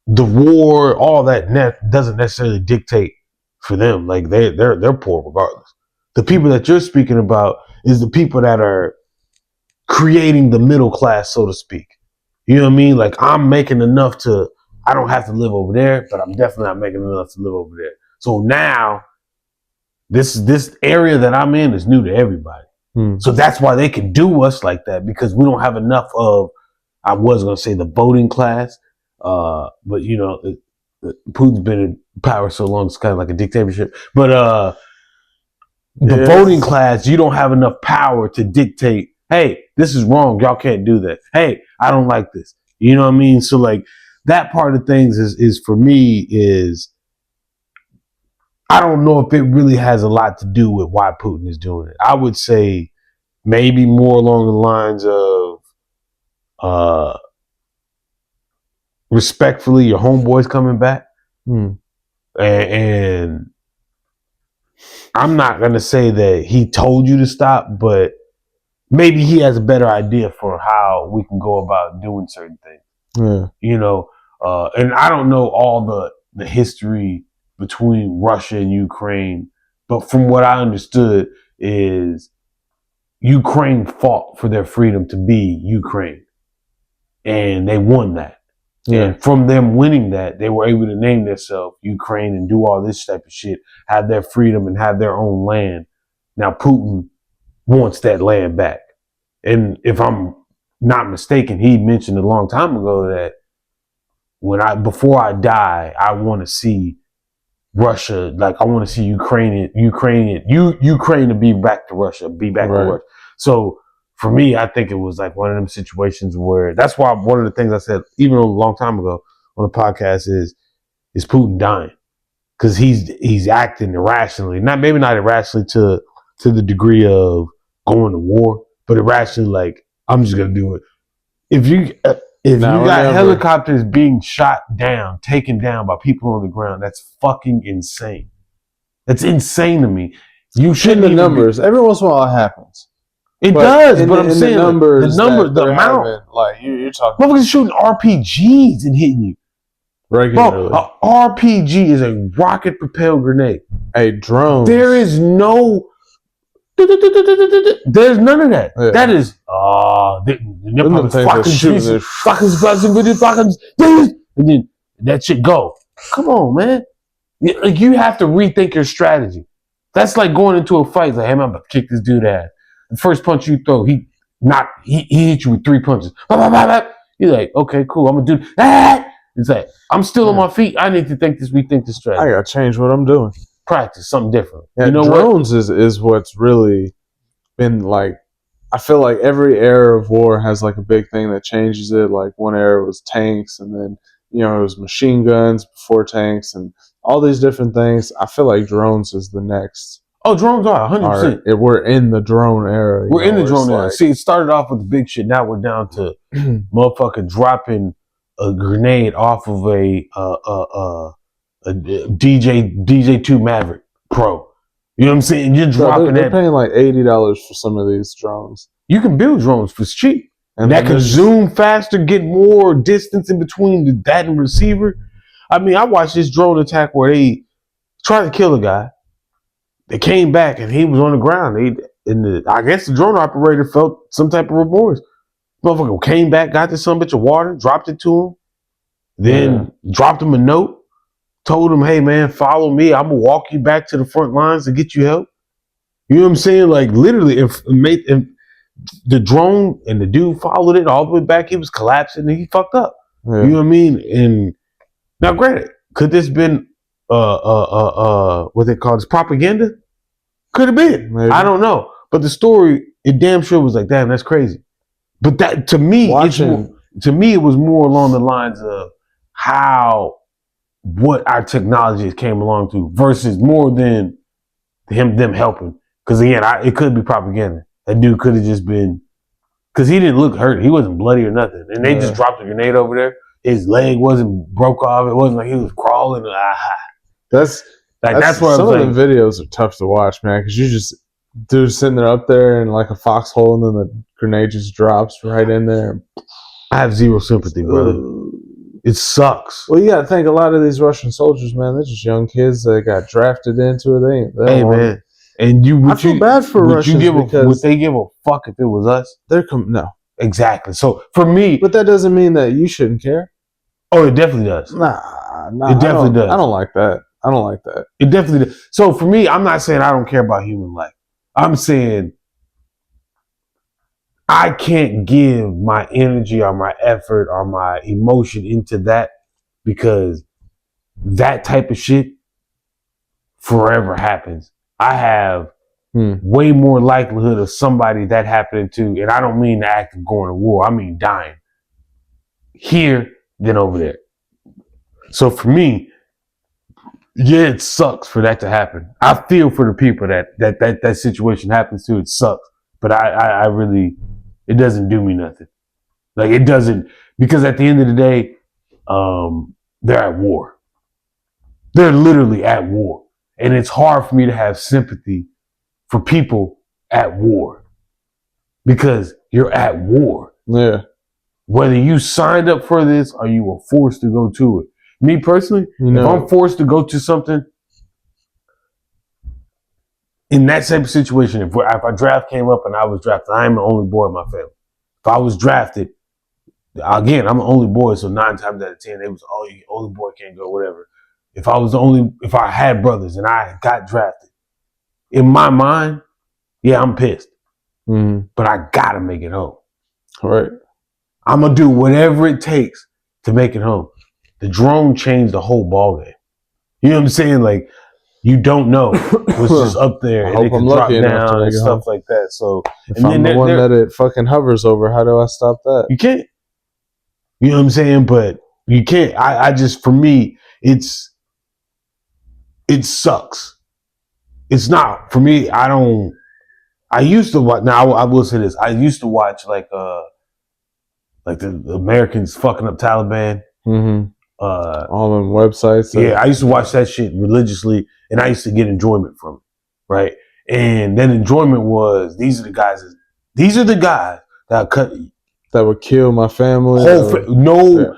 Speaker 3: the war, all that doesn't necessarily dictate for them. Like they're poor regardless. The people that you're speaking about is the people that are creating the middle class, so to speak. You know what I mean? Like I'm making enough I don't have to live over there, but I'm definitely not making enough to live over there. So now this area that I'm in is new to everybody. So that's why they can do us like that, because we don't have enough of I was going to say the voting class, but you know, Putin's been in power so long, it's kind of like a dictatorship. But the voting class, you don't have enough power to dictate, hey, this is wrong, y'all can't do that. Hey, I don't like this. You know what I mean? So like that part of things is for me is, I don't know if it really has a lot to do with why Putin is doing it. I would say maybe more along the lines of respectfully, your homeboy's coming back. And I'm not going to say that he told you to stop, but maybe he has a better idea for how we can go about doing certain things.
Speaker 4: Yeah.
Speaker 3: You know, and I don't know all the history between Russia and Ukraine, but from what I understood is Ukraine fought for their freedom to be Ukraine, and they won that.
Speaker 4: Yeah.
Speaker 3: And from them winning that, they were able to name themselves Ukraine and do all this type of shit, have their freedom and have their own land. Now Putin wants that land back. And if I'm not mistaken, he mentioned a long time ago that before I die, I want to see Russia, like I want to see Ukraine to be back to Russia, be back to Russia. So for me, I think it was like one of them situations where that's why one of the things I said, even a long time ago on the podcast is Putin dying? Because he's acting irrationally, maybe not irrationally to the degree of going to war, but irrationally like, I'm just gonna do it. If you got helicopters being shot down, taken down by people on the ground, that's fucking insane. That's insane to me. You shouldn't
Speaker 4: the numbers. Every once in a while it happens.
Speaker 3: It does, but I'm saying
Speaker 4: the
Speaker 3: amount.
Speaker 4: Like you're talking.
Speaker 3: Motherfuckers shooting RPGs and hitting you.
Speaker 4: Regularly.
Speaker 3: Bro, an RPG is a rocket propelled grenade.
Speaker 4: A drone.
Speaker 3: There is no. There's none of that.
Speaker 4: Yeah.
Speaker 3: That is and then that shit go. Come on, man. Like you have to rethink your strategy. That's like going into a fight. Like, hey, man, I'm about to kick this dude ass. The first punch you throw, he hit you with 3 punches. You're like, okay, cool. I'm gonna do that. It's like I'm still on my feet. I need to rethink this strategy.
Speaker 4: I gotta change what I'm doing.
Speaker 3: Practice something different.
Speaker 4: Yeah,
Speaker 3: you know
Speaker 4: drones is what's really been like. I feel like every era of war has like a big thing that changes it. Like one era was tanks, and then it was machine guns before tanks, and all these different things. I feel like drones is the next.
Speaker 3: Oh, drones are 100%.
Speaker 4: We're in the drone era.
Speaker 3: We're in the drone era. See, it started off with the big shit. Now we're down to motherfucker dropping a grenade off of a DJ2 Maverick Pro. You know what I'm saying? You're dropping
Speaker 4: they're paying like $80 for some of these drones.
Speaker 3: You can build drones for cheap.
Speaker 4: And
Speaker 3: that can zoom faster, get more distance in between that and receiver. I mean, I watched this drone attack where they tried to kill a guy. They came back and he was on the ground. I guess the drone operator felt some type of remorse. Motherfucker came back, got this son bitch of water, dropped it to him, then dropped him a note, told him, hey man, follow me. I'm gonna walk you back to the front lines to get you help. You know what I'm saying? Like literally, if the drone and the dude followed it all the way back, he was collapsing and he fucked up. Yeah. You know what I mean? And now granted, could this been what they call this propaganda? Could have been. Maybe. I don't know. But the story, it damn sure was like, damn, that's crazy. But that to me, it was more along the lines of what our technology came along to versus more than them helping. Because again, it could be propaganda. That dude could have just been, because he didn't look hurt. He wasn't bloody or nothing. And they just dropped a grenade over there. His leg wasn't broke off. It wasn't like he was crawling. That's where
Speaker 4: some of the videos are tough to watch, man, because you just dude sitting there up there in like a foxhole, and then the grenade just drops right in there.
Speaker 3: I have zero sympathy, brother. It sucks.
Speaker 4: Well, you got to think a lot of these Russian soldiers, man, they're just young kids that got drafted into it.
Speaker 3: Hey, man. And
Speaker 4: I feel bad for Russians
Speaker 3: would they give a fuck if it was us?
Speaker 4: No.
Speaker 3: Exactly. So for me,
Speaker 4: but that doesn't mean that you shouldn't care.
Speaker 3: Oh, it definitely does.
Speaker 4: Nah,
Speaker 3: it definitely does.
Speaker 4: I don't like that.
Speaker 3: It definitely does. So for me, I'm not saying I don't care about human life. I'm saying I can't give my energy or my effort or my emotion into that because that type of shit forever happens. I have way more likelihood of somebody that happening to, and I don't mean the act of going to war, I mean dying here than over there. So for me, yeah, it sucks for that to happen. I feel for the people that situation happens to. It sucks, but I really, it doesn't do me nothing. Like it doesn't, because at the end of the day, they're at war. They're literally at war, and it's hard for me to have sympathy for people at war because you're at war.
Speaker 4: Yeah.
Speaker 3: Whether you signed up for this or you were forced to go to it. Me personally, if I'm forced to go to something, in that same situation, if a draft came up and I was drafted, I am the only boy in my family. If I was drafted, again, I'm the only boy, so 9 times out of 10, they was, oh, you only boy can't go, whatever. If I had brothers and I got drafted, in my mind, yeah, I'm pissed. But I gotta make it home.
Speaker 4: Right.
Speaker 3: I'm gonna do whatever it takes to make it home. The drone changed the whole ballgame. You know what I'm saying? Like, you don't know what's just up there, and it can drop down and stuff like that. So,
Speaker 4: if I'm the one that it fucking hovers over, how do I stop that?
Speaker 3: You can't. You know what I'm saying? But you can't. I just, for me, it sucks. It's not for me. I used to watch. Now I will say this. I used to watch like the Americans fucking up Taliban.
Speaker 4: All them websites.
Speaker 3: Yeah, I used to watch that shit religiously, and I used to get enjoyment from it, right? And then enjoyment was these are the guys that cut
Speaker 4: that would kill my family.
Speaker 3: No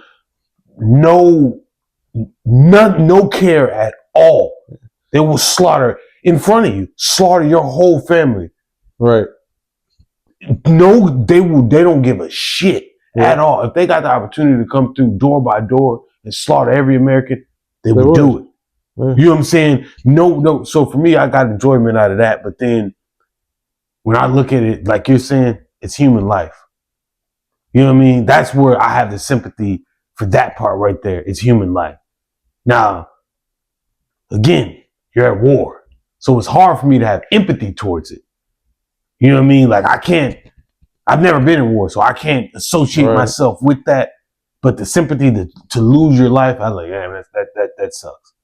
Speaker 3: care at all. They will slaughter in front of you, slaughter your whole family.
Speaker 4: Right.
Speaker 3: No, they don't give a shit at all. If they got the opportunity to come through door by door and slaughter every American, they would do it. Yeah. You know what I'm saying? No. So for me, I got enjoyment out of that. But then when I look at it, like you're saying, it's human life. You know what I mean? That's where I have the sympathy for that part right there. It's human life. Now, again, you're at war. So it's hard for me to have empathy towards it. You know what I mean? Like I've never been in war, so I can't associate myself with that. But the sympathy to lose your life, I was like, yeah, that sucks.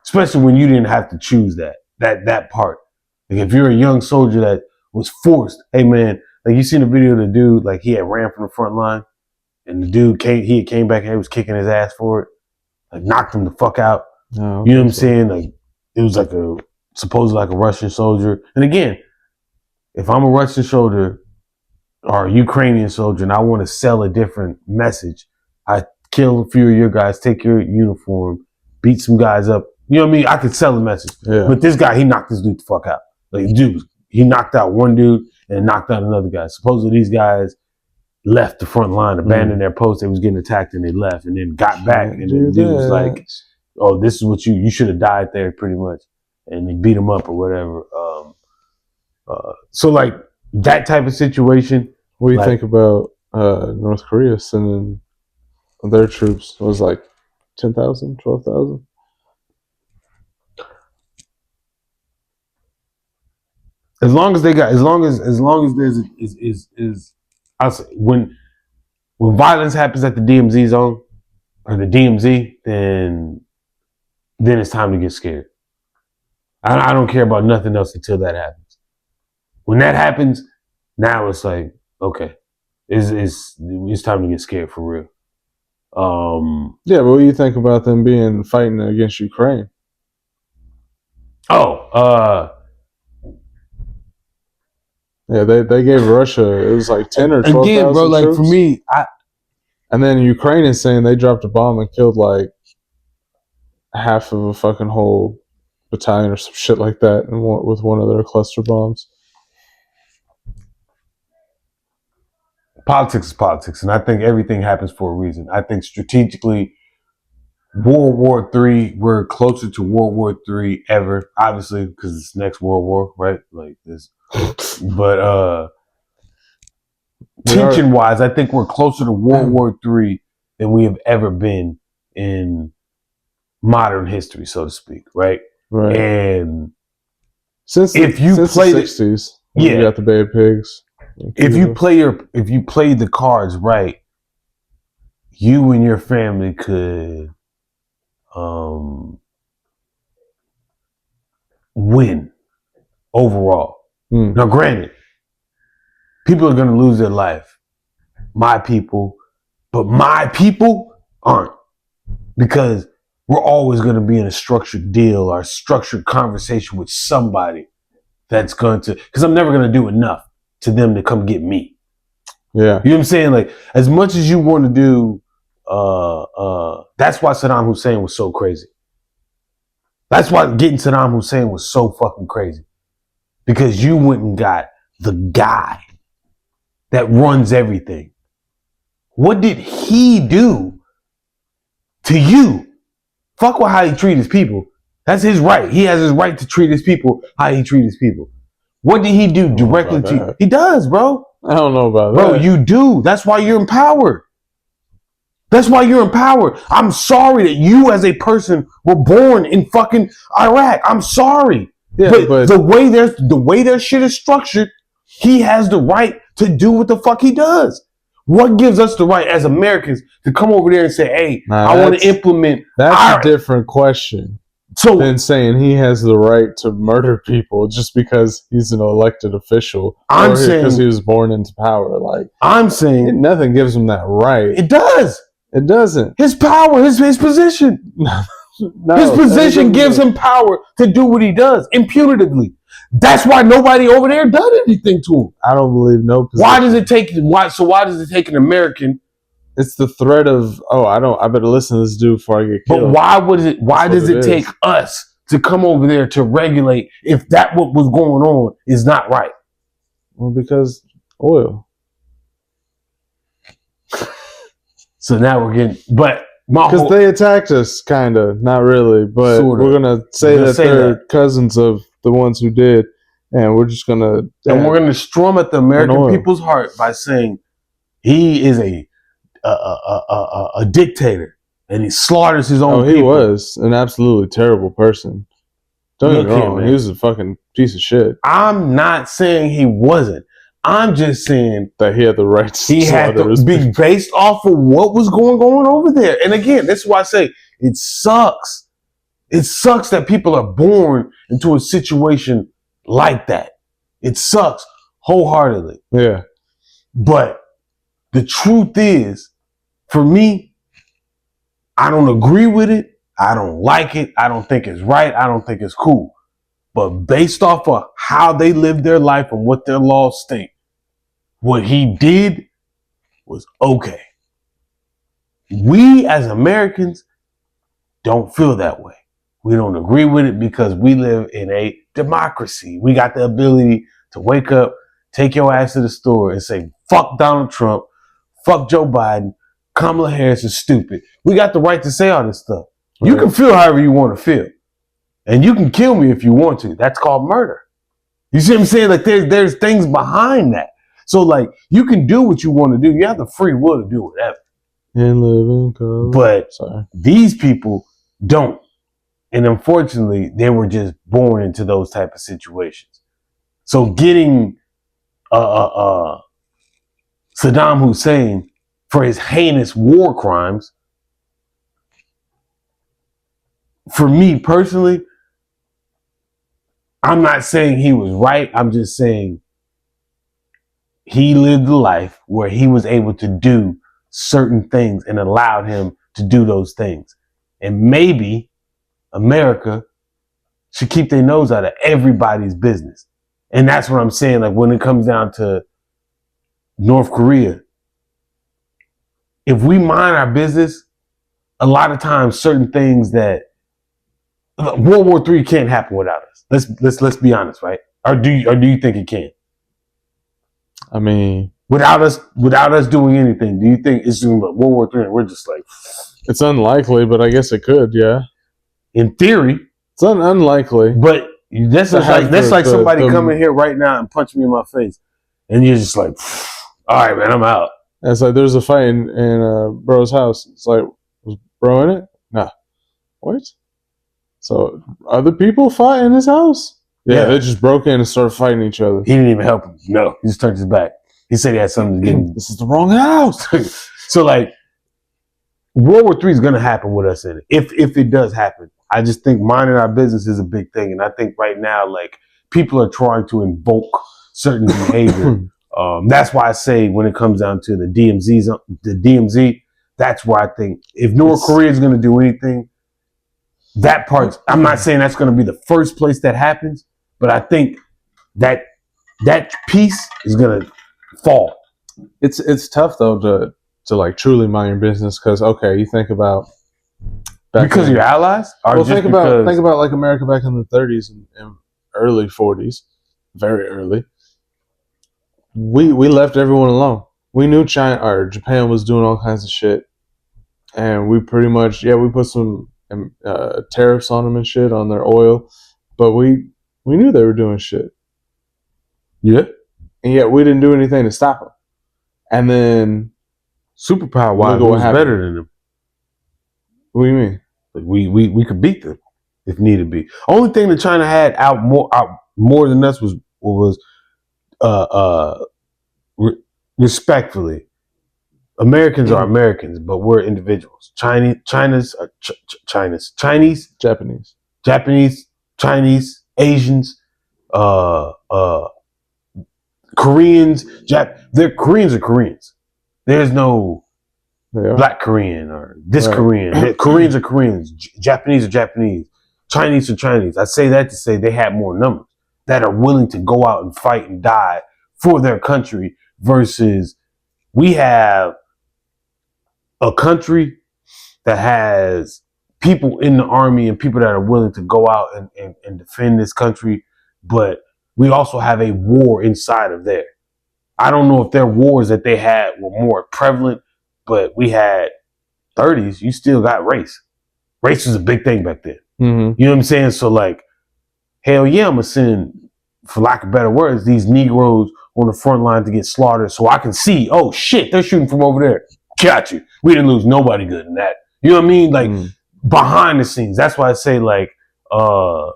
Speaker 3: Especially when you didn't have to choose that part. Like if you're a young soldier that was forced, hey man, like you seen the video of the dude, like he had ran from the front line, and the dude came back and he was kicking his ass for it, like knocked him the fuck out.
Speaker 4: No,
Speaker 3: you know what I'm saying? Like it was like supposedly like a Russian soldier. And again, if I'm a Russian soldier or a Ukrainian soldier and I want to sell a different message, I kill a few of your guys, take your uniform, beat some guys up. You know what I mean? I could sell a message. Yeah. But this guy, he knocked this dude the fuck out. Like, dude, he knocked out one dude and knocked out another guy. Supposedly these guys left the front line, abandoned their post. They was getting attacked and they left and then got back. And the dude was like, oh, this is what you should have died there pretty much. And they beat him up or whatever. So like that type of situation.
Speaker 4: What do you think about North Korea sending their troops? It was like 10,000, 12,000?
Speaker 3: As long as there's I'll say when violence happens at the DMZ zone or the DMZ, then it's time to get scared. I don't care about nothing else until that happens. When that happens, now it's like, okay, it's time to get scared for real.
Speaker 4: Yeah, but what do you think about them fighting against Ukraine? Yeah, they gave Russia, it was like 10 or 12,000
Speaker 3: again, bro. Like
Speaker 4: troops.
Speaker 3: for me,
Speaker 4: and then Ukraine is saying they dropped a bomb and killed like half of a fucking whole battalion or some shit like that, and with one of their cluster bombs.
Speaker 3: Politics is politics, and I think everything happens for a reason. I think strategically, World War III, we're closer to World War III ever, obviously, because it's next World War, right? Like this. But Tension-wise, I think we're closer to World War III than we have ever been in modern history, so to speak, right?
Speaker 4: Right.
Speaker 3: And
Speaker 4: since
Speaker 3: if
Speaker 4: the,
Speaker 3: you
Speaker 4: since
Speaker 3: play
Speaker 4: the
Speaker 3: the-
Speaker 4: 60s,
Speaker 3: Yeah.
Speaker 4: you got the Bay of Pigs.
Speaker 3: if you play the cards right, you and your family could win overall. Now, granted, people are going to lose their life. My people, but my people aren't, because we're always going to be in a structured deal or a structured conversation with somebody that's going to, because I'm never going to do enough to them to come get me.
Speaker 4: Yeah.
Speaker 3: You know what I'm saying? Like, as much as you want to do, that's why Saddam Hussein was so crazy. That's why getting Saddam Hussein was so fucking crazy. Because you went and got the guy that runs everything. What did he do to you? Fuck with how he treat his people. That's his right. He has his right to treat his people how he treat his people. What did he do directly to you? He does, bro.
Speaker 4: I don't know about
Speaker 3: Bro,
Speaker 4: that.
Speaker 3: you do. That's why you're empowered. That's why you're empowered. I'm sorry that you as a person were born in fucking Iraq. I'm sorry.
Speaker 4: Yeah,
Speaker 3: but the way their shit is structured, he has the right to do what the fuck he does. What gives us the right as Americans to come over there and say, hey, I want to implement...
Speaker 4: That's a different question than saying he has the right to murder people just because he's an elected official
Speaker 3: I'm saying
Speaker 4: because he was born into power. Like,
Speaker 3: I'm saying
Speaker 4: nothing gives him that right.
Speaker 3: It does.
Speaker 4: It doesn't.
Speaker 3: His power, his position.
Speaker 4: No,
Speaker 3: his position gives him power to do what he does impunitively. That's why nobody over there done anything to him.
Speaker 4: I don't believe no position.
Speaker 3: Why does it take an American?
Speaker 4: It's the threat of, I better listen to this dude before I get killed.
Speaker 3: But why does it take us to come over there to regulate if that what was going on is not right?
Speaker 4: Well, because oil.
Speaker 3: So now we're getting, but
Speaker 4: because they attacked us, kind of, not really, but sorta. We're gonna say that they're cousins of the ones who did, and we're just gonna
Speaker 3: and we're gonna strum at the American people's heart by saying he is a dictator and he slaughters his own people.
Speaker 4: He was an absolutely terrible person. Don't get me wrong, he was a fucking piece of shit.
Speaker 3: I'm not saying he wasn't. I'm just saying
Speaker 4: that he had the right to
Speaker 3: he had to be based off of what was going on over there. And again, this is why I say it sucks. It sucks that people are born into a situation like that. It sucks wholeheartedly.
Speaker 4: Yeah.
Speaker 3: But the truth is, for me, I don't agree with it. I don't like it. I don't think it's right. I don't think it's cool. But based off of how they live their life and what their laws state, what he did was okay. We as Americans don't feel that way. We don't agree with it because we live in a democracy. We got the ability to wake up, take your ass to the store and say, fuck Donald Trump, fuck Joe Biden, Kamala Harris is stupid. We got the right to say all this stuff. Right. You can feel however you want to feel. And you can kill me if you want to. That's called murder. You see what I'm saying? Like there's things behind that. So like you can do what you want to do. You have the free will to do whatever.
Speaker 4: And live in color.
Speaker 3: But these people don't. And unfortunately, they were just born into those type of situations. So getting Saddam Hussein for his heinous war crimes, for me personally, I'm not saying he was right. I'm just saying he lived a life where he was able to do certain things and allowed him to do those things. And maybe America should keep their nose out of everybody's business. And that's what I'm saying. Like when it comes down to North Korea, if we mind our business, a lot of times certain things that World War III can't happen without us. Let's be honest, right? Or do you think it can?
Speaker 4: I mean,
Speaker 3: without us doing anything, do you think it's doing like World War III and we're just like,
Speaker 4: it's unlikely, but I guess it could, yeah.
Speaker 3: In theory,
Speaker 4: it's unlikely.
Speaker 3: But that's like somebody coming here right now and punching me in my face, and you're just like, all right, man, I'm out.
Speaker 4: And it's like there's a fight in bro's house. It's like, was bro in it? Nah. What? So other people fought in his house? Yeah, they just broke in and started fighting each other.
Speaker 3: He didn't even help him. No, he just turned his back. He said he had something to get him.
Speaker 4: This is the wrong house.
Speaker 3: So like, World War III is going to happen with us in it. If it does happen, I just think minding our business is a big thing, and I think right now, like, people are trying to invoke certain behavior. That's why I say when it comes down to the DMZ, that's where I think if North Korea is going to do anything, that part. I'm not saying that's going to be the first place that happens, but I think that piece is going to fall.
Speaker 4: It's tough though to like truly mind your business because okay, you think about
Speaker 3: because of your allies.
Speaker 4: Well, think about like America back in the 30s and early 40s, very early. We left everyone alone. We knew China or Japan was doing all kinds of shit, and we pretty much we put some tariffs on them and shit on their oil, but we knew they were doing shit.
Speaker 3: Yeah,
Speaker 4: and yet we didn't do anything to stop them. And then
Speaker 3: superpower wise, was better than them.
Speaker 4: What do you mean?
Speaker 3: Like we could beat them if needed be. Only thing that China had out more than us was respectfully, Americans are Americans, but we're individuals. Japanese, Chinese, Asians, Koreans. Koreans are Koreans. There's no Black Korean or this Korean. Koreans are Koreans. Japanese are Japanese. Chinese are Chinese. I say that to say they had more numbers that are willing to go out and fight and die for their country versus we have a country that has people in the army and people that are willing to go out and defend this country, but we also have a war inside of there. I don't know if their wars that they had were more prevalent, but we had 30s, you still got race. Race was a big thing back then.
Speaker 4: Mm-hmm.
Speaker 3: You know what I'm saying? So like, hell yeah, I'm going to send, for lack of better words, these Negroes on the front line to get slaughtered so I can see, oh shit, they're shooting from over there. Got you. We didn't lose nobody good in that. You know what I mean? Like, behind the scenes. That's why I say like, the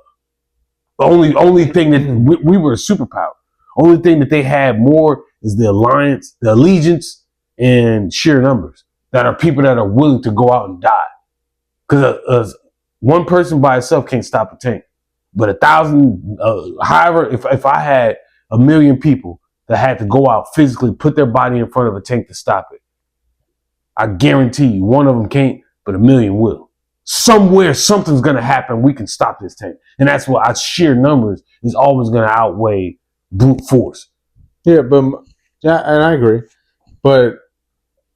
Speaker 3: only thing that we were a superpower. Only thing that they had more is the alliance, the allegiance, and sheer numbers that are people that are willing to go out and die. Because one person by itself can't stop a tank, but 1,000, however, if I had 1 million people that had to go out physically, put their body in front of a tank to stop it, I guarantee you, one of them can't, but 1 million will. Somewhere, something's going to happen. We can stop this tank. And that's why our sheer numbers is always going to outweigh brute force.
Speaker 4: Yeah, and I agree. But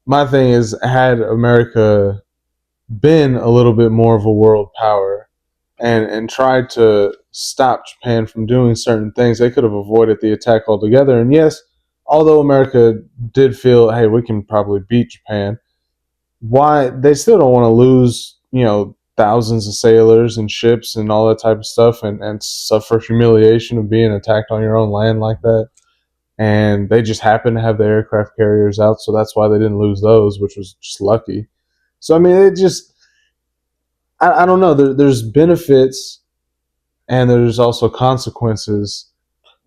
Speaker 4: my thing is, had America been a little bit more of a world power and tried to stop Japan from doing certain things, they could have avoided the attack altogether. And yes, although America did feel, hey, we can probably beat Japan, why they still don't want to lose, thousands of sailors and ships and all that type of stuff and suffer humiliation of being attacked on your own land like that. And they just happened to have the aircraft carriers out, so that's why they didn't lose those, which was just lucky. So, I mean, it just, I don't know. There's benefits and there's also consequences.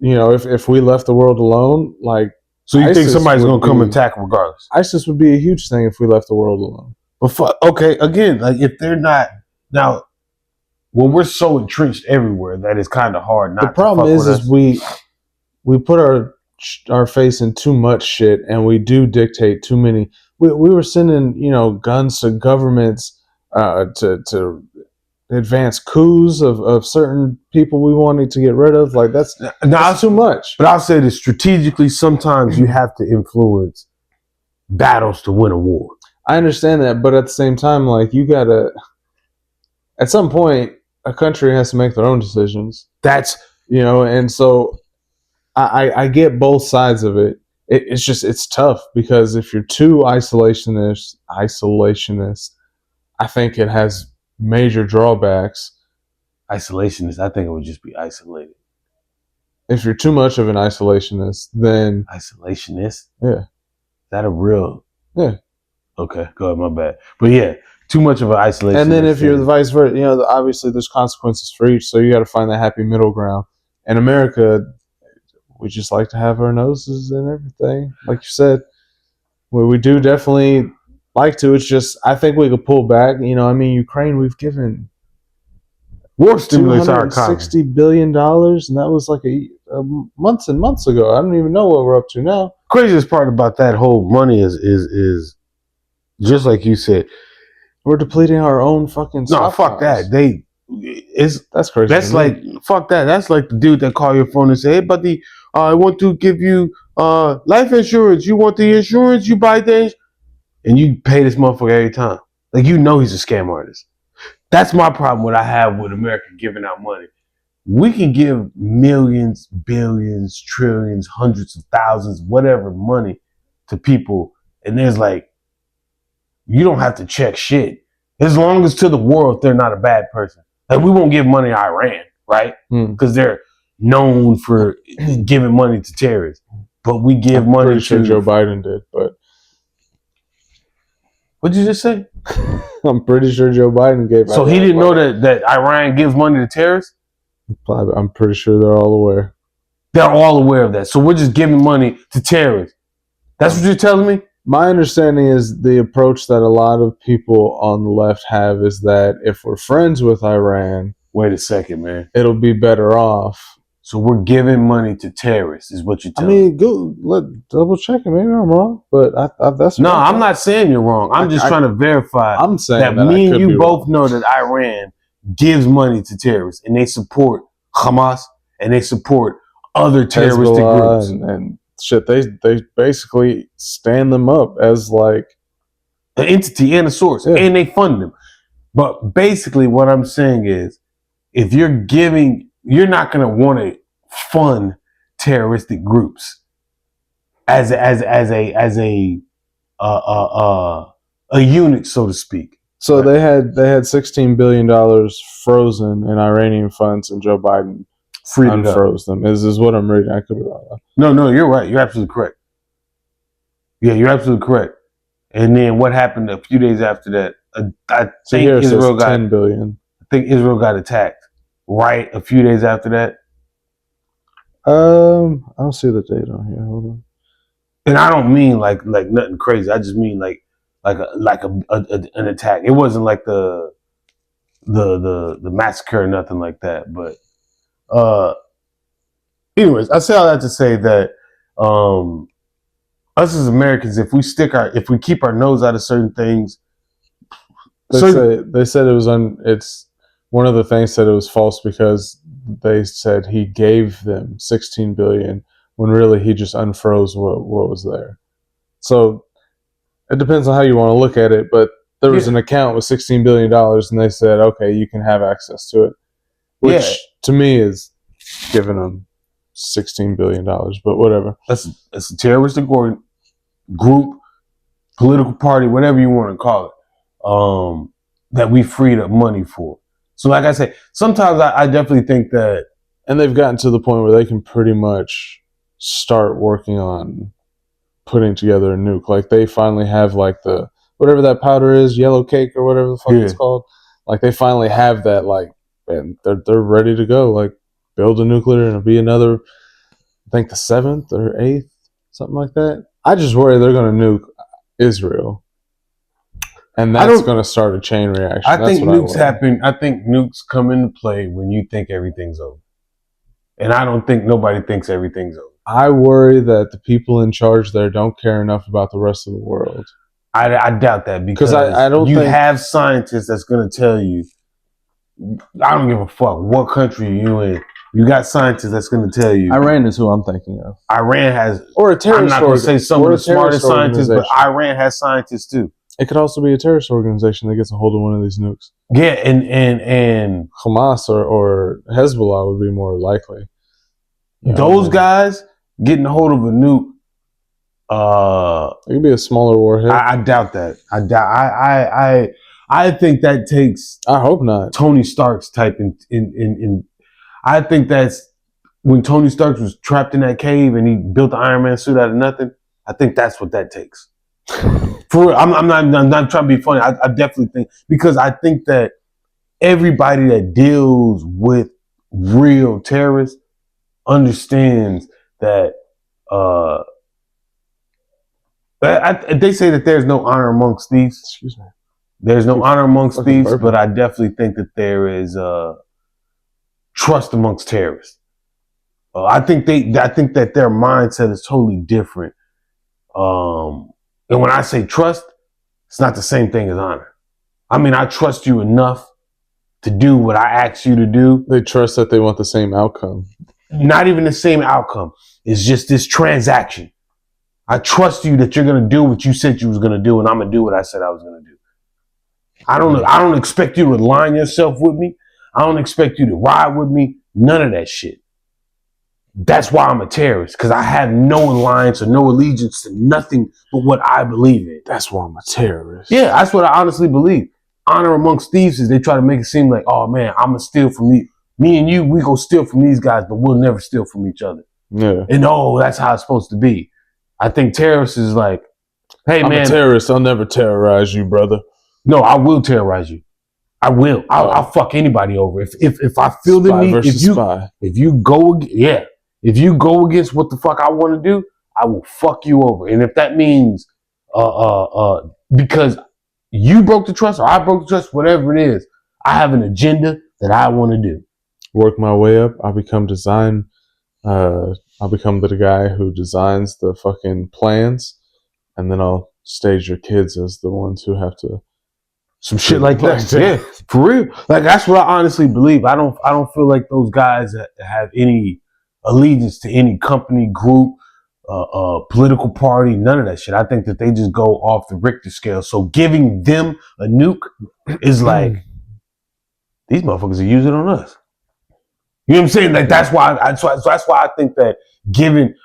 Speaker 4: If we left the world alone, like,
Speaker 3: so you think somebody's going to come attack regardless?
Speaker 4: ISIS would be a huge thing if we left the world alone.
Speaker 3: But okay, again, like if they're not now, well, we're so entrenched everywhere that it's kind of hard not.
Speaker 4: The problem is we put our face in too much shit, and we do dictate too many. We were sending guns to governments to advance coups of certain people we wanted to get rid of. Like that's too much.
Speaker 3: But I'll say this strategically. Sometimes you have to influence battles to win a war.
Speaker 4: I understand that, but at the same time, like you gotta, at some point, a country has to make their own decisions.
Speaker 3: That's
Speaker 4: and so I get both sides of it. It's tough because if you're too isolationist, I think it has major drawbacks.
Speaker 3: Isolationist, I think it would just be isolated.
Speaker 4: If you're too much of an isolationist, then
Speaker 3: isolationist,
Speaker 4: yeah.
Speaker 3: that a real?
Speaker 4: Yeah.
Speaker 3: Okay, go ahead. My bad. But yeah, too much of an isolation.
Speaker 4: And then if you're the vice versa, you know, obviously there's consequences for each, so you got to find that happy middle ground. In America, we just like to have our noses in everything, like you said. Well, we do definitely like to. It's just I think we could pull back. You know, I mean, Ukraine, we've given
Speaker 3: war stimulates our economy.
Speaker 4: $260 billion, and that was like a months and months ago. I don't even know what we're up to now.
Speaker 3: Craziest part about that whole money is just like you said.
Speaker 4: We're depleting our own fucking.
Speaker 3: No, fuck that.
Speaker 4: That's crazy.
Speaker 3: That's like fuck that. That's like the dude that call your phone and say, "Hey, buddy, I want to give you life insurance. You want the insurance? You buy things, and you pay this motherfucker every time. Like you know he's a scam artist." That's my problem. What I have with America giving out money. We can give millions, billions, trillions, hundreds of thousands, whatever money to people, and there's like you don't have to check shit. As long as to the world, they're not a bad person. Like, we won't give money to Iran, right? Because they're known for giving money to terrorists. But we give money to...
Speaker 4: Sure Joe Biden did, but...
Speaker 3: What'd you just say?
Speaker 4: I'm pretty sure Joe Biden gave...
Speaker 3: So he didn't know that Iran gives money to terrorists?
Speaker 4: I'm pretty sure they're all aware.
Speaker 3: They're all aware of that. So we're just giving money to terrorists. That's what you're telling me?
Speaker 4: My understanding is the approach that a lot of people on the left have is that if we're friends with Iran...
Speaker 3: Wait a second, man.
Speaker 4: It'll be better off.
Speaker 3: So we're giving money to terrorists is what you're telling me.
Speaker 4: Go double check it. Maybe I'm wrong, but that's...
Speaker 3: No, I'm not saying you're wrong. I'm just trying to verify
Speaker 4: I'm saying
Speaker 3: that me and you both know that Iran gives money to terrorists and they support Hamas and they support other terroristic groups.
Speaker 4: And shit, they basically stand them up as like
Speaker 3: an entity and a source, and they fund them. But basically, what I'm saying is, if you're giving, you're not going to want to fund terroristic groups as a unit, so to speak.
Speaker 4: So right. they had $16 billion frozen in Iranian funds, and Joe Biden unfroze them. Is what I'm reading. I could be wrong.
Speaker 3: No, you're right. You're absolutely correct. Yeah, you're absolutely correct. And then what happened a few days after that? I think Israel got
Speaker 4: $10 billion.
Speaker 3: I think Israel got attacked. Right, a few days after that.
Speaker 4: I don't see the date on here. Hold on.
Speaker 3: And I don't mean like nothing crazy. I just mean like an attack. It wasn't like the massacre or nothing like that. But anyways, I say all that to say that us as Americans, if we keep our nose out of certain things,
Speaker 4: they said it was it's one of the things said it was false because they said he gave them $16 billion when really he just unfroze what was there. So it depends on how you want to look at it, but there was an account with $16 billion and they said, okay, you can have access to it, which to me is giving them $16 billion, but whatever.
Speaker 3: That's a terroristic group, political party, whatever you want to call it, that we freed up money for. So like I say, sometimes I definitely think that...
Speaker 4: And they've gotten to the point where they can pretty much start working on putting together a nuke. Like they finally have like the, whatever that powder is, yellow cake or whatever the fuck it's called. Like they finally have that, like, and they're ready to go. Like build a nuclear and it'll be another, I think the 7th or 8th, something like that. I just worry they're going to nuke Israel. And that's going to start a chain reaction.
Speaker 3: I think nukes happen. I think nukes come into play when you think everything's over. And I don't think nobody thinks everything's over.
Speaker 4: I worry that the people in charge there don't care enough about the rest of the world.
Speaker 3: I doubt that because I don't think have scientists that's going to tell you, I don't give a fuck what country you in. You got scientists that's going to tell you.
Speaker 4: Iran is who I'm thinking of.
Speaker 3: Iran has,
Speaker 4: or a terrorist.
Speaker 3: I'm not going to say some of the smartest scientists, but Iran has scientists too.
Speaker 4: It could also be a terrorist organization that gets a hold of one of these nukes.
Speaker 3: Yeah, and
Speaker 4: Hamas or Hezbollah would be more likely.
Speaker 3: Those guys getting a hold of a nuke.
Speaker 4: It could be a smaller warhead.
Speaker 3: I doubt that. I think that takes.
Speaker 4: I hope not.
Speaker 3: Tony Stark's type in. I think that's when Tony Stark was trapped in that cave and he built the Iron Man suit out of nothing. I think that's what that takes. For real, I'm not trying to be funny. I definitely think, because I think that everybody that deals with real terrorists understands that they say that there's no honor amongst thieves.
Speaker 4: Excuse me.
Speaker 3: There's no honor amongst
Speaker 4: Fucking
Speaker 3: thieves,
Speaker 4: bourbon.
Speaker 3: but I definitely think that there is trust amongst terrorists. I think that their mindset is totally different. And when I say trust, it's not the same thing as honor. I mean, I trust you enough to do what I ask you to do.
Speaker 4: They trust that they want the same outcome.
Speaker 3: Not even the same outcome. It's just this transaction. I trust you that you're gonna do what you said you was gonna do, and I'm gonna do what I said I was gonna do. I don't expect you to align yourself with me. I don't expect you to ride with me. None of that shit. That's why I'm a terrorist, because I have no alliance or no allegiance to nothing but what I believe in.
Speaker 4: That's why I'm a terrorist.
Speaker 3: Yeah, that's what I honestly believe. Honor amongst thieves is they try to make it seem like, oh man, I'm gonna steal from you. Me and you, we go steal from these guys, but we'll never steal from each other.
Speaker 4: Yeah.
Speaker 3: And oh, that's how it's supposed to be. I think terrorists is like, hey man,
Speaker 4: I'm a terrorist. I'll never terrorize you, brother.
Speaker 3: no, I will terrorize you. I will. I'll fuck anybody over. If I feel the
Speaker 4: Spy
Speaker 3: need,
Speaker 4: versus spy.
Speaker 3: if you go against what the fuck I want to do, I will fuck you over. And if that means because you broke the trust or I broke the trust, whatever it is, I have an agenda that I want to do.
Speaker 4: Work my way up. I'll become the guy who designs the fucking plans, and then I'll stage your kids as the ones who have to.
Speaker 3: Some shit like that. Yeah, for real. Like that's what I honestly believe. I don't feel like those guys that have any allegiance to any company, group, political party, none of that shit. I think that they just go off the Richter scale. So giving them a nuke is like, these motherfuckers are using it on us. You know what I'm saying? Like that's why I think that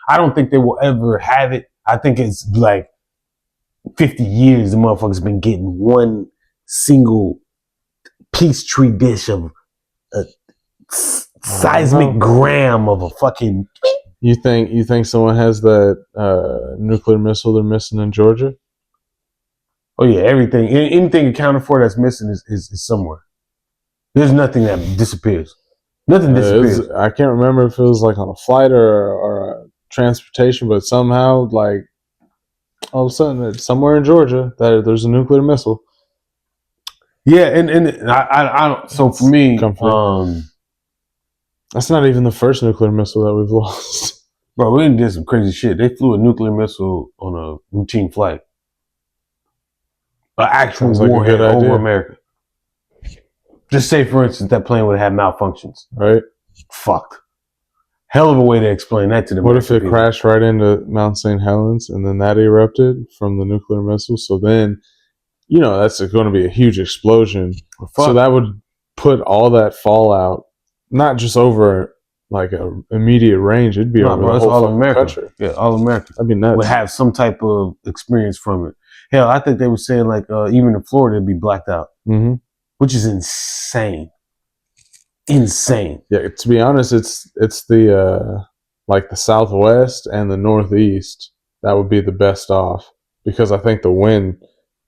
Speaker 3: I don't think they will ever have it. I think it's like 50 years the motherfuckers been getting one single Peachtree dish of a seismic gram of a fucking.
Speaker 4: You think someone has that nuclear missile they're missing in Georgia?
Speaker 3: Oh yeah, anything accounted for that's missing is somewhere. There's nothing that disappears. Nothing disappears.
Speaker 4: I can't remember if it was like on a flight or a transportation, but somehow like all of a sudden it's somewhere in Georgia that there's a nuclear missile.
Speaker 3: Yeah, and I don't. So for me,
Speaker 4: that's not even the first nuclear missile that we've lost.
Speaker 3: Bro, we did some crazy shit. They flew a nuclear missile on a routine flight. An actual warhead over America. Just say, for instance, that plane would have had malfunctions.
Speaker 4: Right.
Speaker 3: Fucked. Hell of a way to explain that to them.
Speaker 4: What if it crashed right into Mount St. Helens and then that erupted from the nuclear missile? So then, that's going to be a huge explosion. So that would put all that fallout, not just over like a immediate range. It'd be over the whole
Speaker 3: all America.
Speaker 4: Country.
Speaker 3: Yeah, all America.
Speaker 4: That'd be nuts.
Speaker 3: Would have some type of experience from it. Hell, I think they were saying like even in Florida it'd be blacked out, which is insane. Insane.
Speaker 4: Yeah, to be honest, it's the like the Southwest and the Northeast that would be the best off, because I think the wind,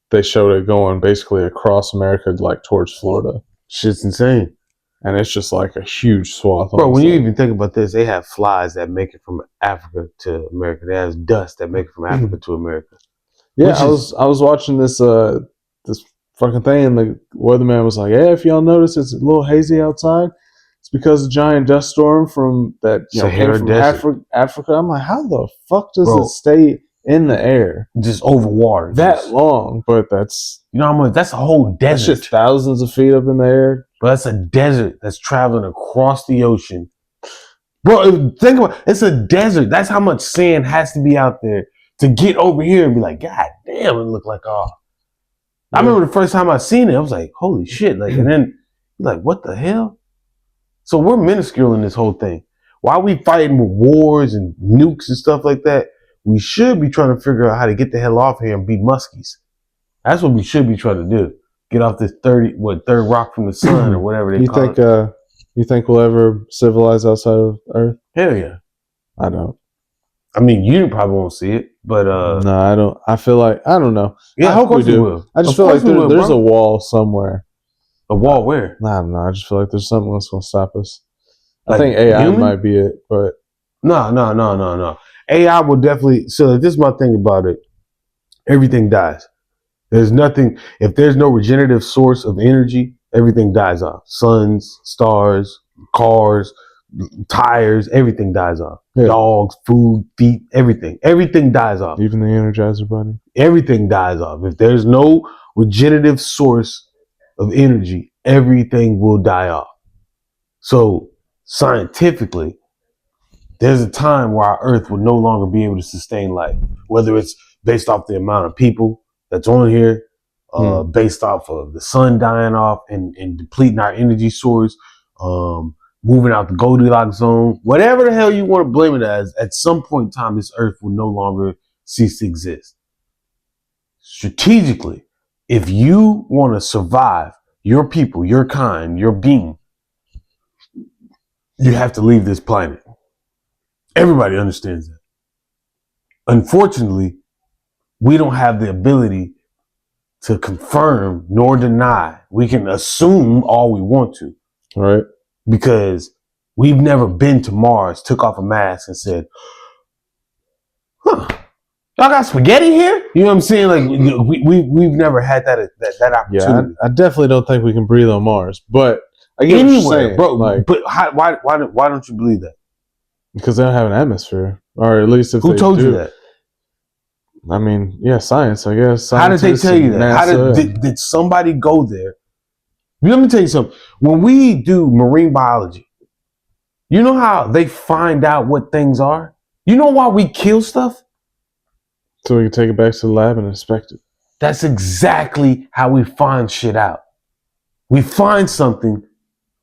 Speaker 4: they showed it going basically across America like towards Florida.
Speaker 3: Shit's insane.
Speaker 4: And it's just like a huge swath.
Speaker 3: Bro, when you even think about this, they have flies that make it from Africa to America. They have dust that make it from Africa to America.
Speaker 4: Yeah, I was watching this this fucking thing, and the weatherman was like, "Hey, if y'all notice it's a little hazy outside, it's because a giant dust storm from that
Speaker 3: Sahara Desert.
Speaker 4: Africa." I'm like, how the fuck does it stay in the air
Speaker 3: just over water
Speaker 4: that long? But that's
Speaker 3: how much. That's a whole desert.
Speaker 4: That's just thousands of feet up in the air.
Speaker 3: But that's a desert that's traveling across the ocean. Bro, think about it. It's a desert. That's how much sand has to be out there to get over here and be like, God damn, it looked like I remember the first time I seen it, I was like, holy shit. Like, and then you're like, what the hell? So we're minuscule in this whole thing. While we fighting with wars and nukes and stuff like that, we should be trying to figure out how to get the hell off here and be muskies. That's what we should be trying to do. Get off this third rock from the sun or whatever they call it.
Speaker 4: You think we'll ever civilize outside of Earth?
Speaker 3: Hell yeah.
Speaker 4: I don't.
Speaker 3: I mean, you probably won't see it, but
Speaker 4: No, I don't. I feel like I don't know.
Speaker 3: yeah,
Speaker 4: I
Speaker 3: of
Speaker 4: hope we
Speaker 3: course we
Speaker 4: do.
Speaker 3: will.
Speaker 4: I just
Speaker 3: Of
Speaker 4: feel like
Speaker 3: course we will,
Speaker 4: there's
Speaker 3: bro.
Speaker 4: a wall somewhere.
Speaker 3: A wall where?
Speaker 4: I don't know. I just feel like there's something that's gonna stop us.
Speaker 3: Like
Speaker 4: I think AI
Speaker 3: human?
Speaker 4: might be it, but
Speaker 3: No. AI will definitely. So this is my thing about it. Everything dies. There's nothing. If there's no regenerative source of energy, everything dies off. Suns, stars, cars, tires, everything dies off.
Speaker 4: Yeah.
Speaker 3: Dogs, food, feet, everything. Everything dies off.
Speaker 4: even the Energizer Bunny.
Speaker 3: Everything dies off. If there's no regenerative source of energy, everything will die off. So scientifically, there's a time where our Earth will no longer be able to sustain life, whether it's based off the amount of people that's on here, based off of the sun dying off and depleting our energy source, moving out the Goldilocks zone, whatever the hell you want to blame it as, at some point in time, this Earth will no longer cease to exist. Strategically, if you want to survive, your people, your kind, your being, you have to leave this planet. Everybody understands that. Unfortunately, we don't have the ability to confirm nor deny. We can assume all we want to.
Speaker 4: Right.
Speaker 3: Because we've never been to Mars, took off a mask and said, y'all got spaghetti here? You know what I'm saying? Like we've never had that opportunity.
Speaker 4: Yeah, I definitely don't think we can breathe on Mars, but I get what you're saying,
Speaker 3: bro.
Speaker 4: Like,
Speaker 3: but why don't you believe that?
Speaker 4: because they don't have an atmosphere, or at least if
Speaker 3: Who
Speaker 4: they
Speaker 3: told
Speaker 4: do,
Speaker 3: you that?
Speaker 4: I mean, yeah, science. I guess.
Speaker 3: How did they
Speaker 4: Scientists
Speaker 3: tell you
Speaker 4: and
Speaker 3: that?
Speaker 4: NASA
Speaker 3: Did somebody go there? Let me tell you something. When we do marine biology, you know how they find out what things are? You know why we kill stuff?
Speaker 4: so we can take it back to the lab and inspect it.
Speaker 3: That's exactly how we find shit out. We find something,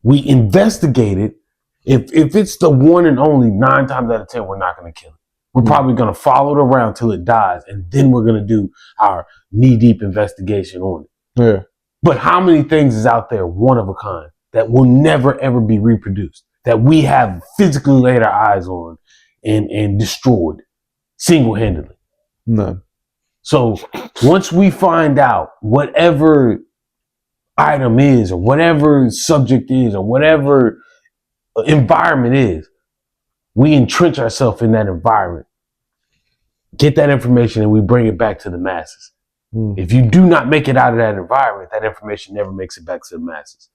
Speaker 3: we investigate it. If it's the one and only, 9 times out of 10, we're not going to kill it. We're probably going to follow it around till it dies, and then we're going to do our knee-deep investigation on it.
Speaker 4: Yeah.
Speaker 3: But how many things is out there, one of a kind, that will never, ever be reproduced, that we have physically laid our eyes on and destroyed single-handedly?
Speaker 4: None.
Speaker 3: So once we find out whatever item is, or whatever subject is, or whatever environment is, we entrench ourselves in that environment, get that information, and we bring it back to the masses. If you do not make it out of that environment, that information never makes it back to the masses.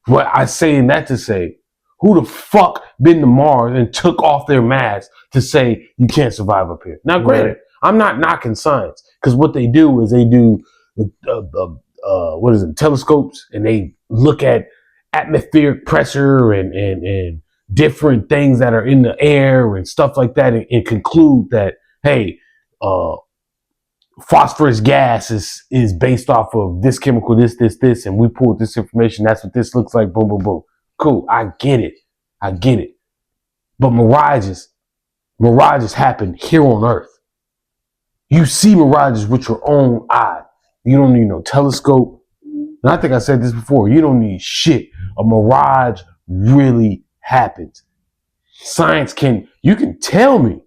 Speaker 3: What I saying that to say, who the fuck been to Mars and took off their mask to say you can't survive up here? Now, granted, I'm not knocking science, because what they do is they do telescopes, and they look at atmospheric pressure and different things that are in the air and stuff like that, and conclude that, hey, phosphorus gas is based off of this chemical, this, and we pulled this information. That's what this looks like. Boom, boom, boom. Cool. I get it. But mirages happen here on Earth. You see mirages with your own eye. You don't need no telescope. And I think I said this before. You don't need shit. A mirage really happens. You can tell me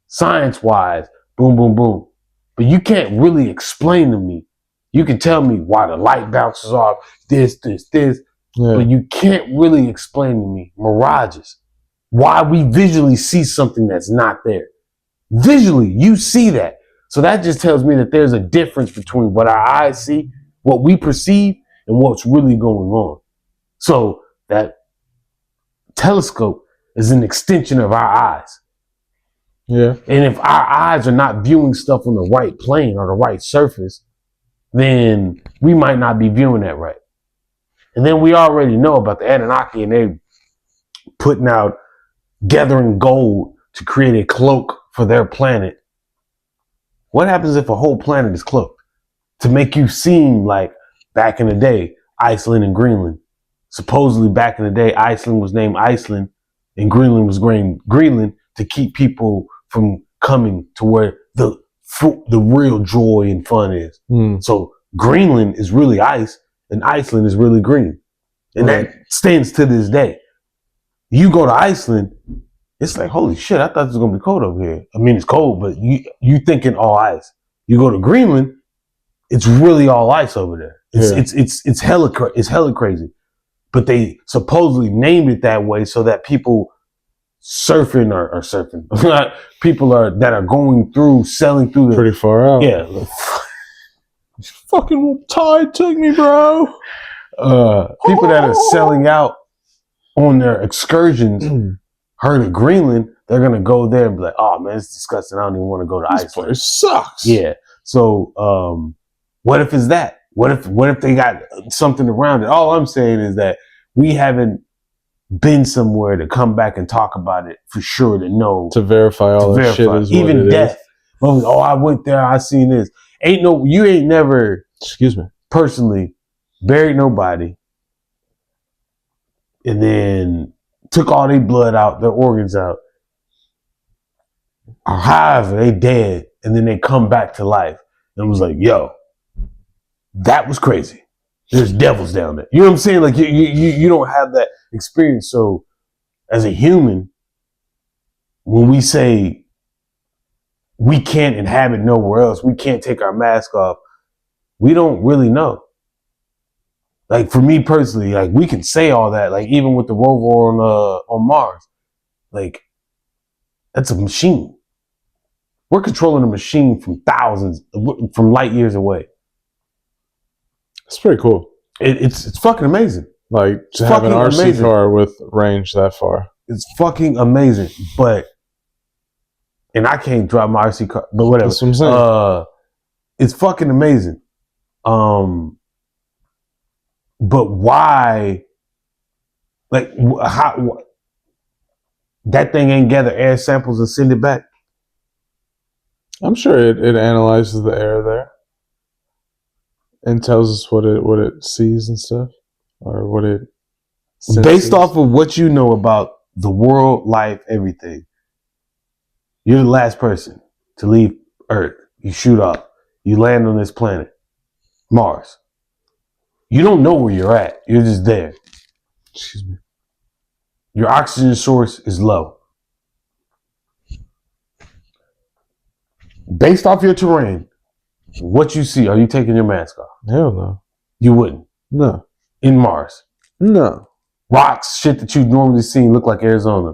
Speaker 3: science-wise, boom, boom, boom. But you can't really explain to me. You can tell me why the light bounces off, this. Yeah. But you can't really explain to me mirages. Why we visually see something that's not there. Visually, you see that. So that just tells me that there's a difference between what our eyes see, what we perceive, and what's really going on. So that telescope is an extension of our eyes.
Speaker 4: Yeah.
Speaker 3: And if our eyes are not viewing stuff on the right plane or the right surface, then we might not be viewing that right. And then we already know about the Anunnaki, and they putting out, gathering gold to create a cloak for their planet. What happens if a whole planet is cloaked? To make you seem like back in the day, Iceland and Greenland. Supposedly back in the day, Iceland was named Iceland and Greenland was named Greenland to keep people from coming to where the real joy and fun is. So Greenland is really ice and Iceland is really green. And that stands to this day. You go to Iceland, it's like, holy shit, I thought it was gonna be cold over here. I mean, it's cold, but you thinking all ice. You go to Greenland, it's really all ice over there. It's hella crazy. But they supposedly named it that way so that people surfing or surfing. People that are going through, sailing through
Speaker 4: Pretty far out.
Speaker 3: Yeah.
Speaker 4: Fucking tide took me, bro.
Speaker 3: People that are selling out on their excursions heard of Greenland, they're gonna go there and be like, oh man, it's disgusting. I don't even want to go to
Speaker 4: This
Speaker 3: Iceland.
Speaker 4: place sucks.
Speaker 3: Yeah. So what if it's that? What if they got something around it? All I'm saying is that we haven't been somewhere to come back and talk about it for sure to know.
Speaker 4: To verify all that shit is
Speaker 3: even
Speaker 4: what it
Speaker 3: death.
Speaker 4: is.
Speaker 3: Oh, I went there, I seen this. You ain't never,
Speaker 4: excuse me,
Speaker 3: personally buried nobody and then took all their blood out, their organs out. Or however, they dead and then they come back to life and was like, yo, that was crazy. There's devils down there. You know what I'm saying? Like you don't have that experience. So as a human, when we say we can't inhabit nowhere else, we can't take our mask off, we don't really know. Like for me personally, like we can say all that, like even with the rover on Mars, like that's a machine. We're controlling a machine from light years away.
Speaker 4: It's pretty cool.
Speaker 3: It's fucking amazing.
Speaker 4: Like to have an RC car with range that far.
Speaker 3: It's fucking amazing. And I can't drive my RC car, but whatever.
Speaker 4: That's what I'm saying.
Speaker 3: It's fucking amazing. But why? Like how? That thing ain't gather air samples and send it back.
Speaker 4: I'm sure it analyzes the air there and tells us what it sees and stuff, or what it senses.
Speaker 3: Based off of what you know about the world, life, everything. You're the last person to leave Earth. You shoot up. You land on this planet, Mars. You don't know where you're at. You're just there.
Speaker 4: Excuse me.
Speaker 3: Your oxygen source is low. Based off your terrain, what you see, are you taking your mask off?
Speaker 4: Hell no.
Speaker 3: You wouldn't.
Speaker 4: No.
Speaker 3: In Mars.
Speaker 4: No.
Speaker 3: Rocks, shit that you've normally seen look like Arizona.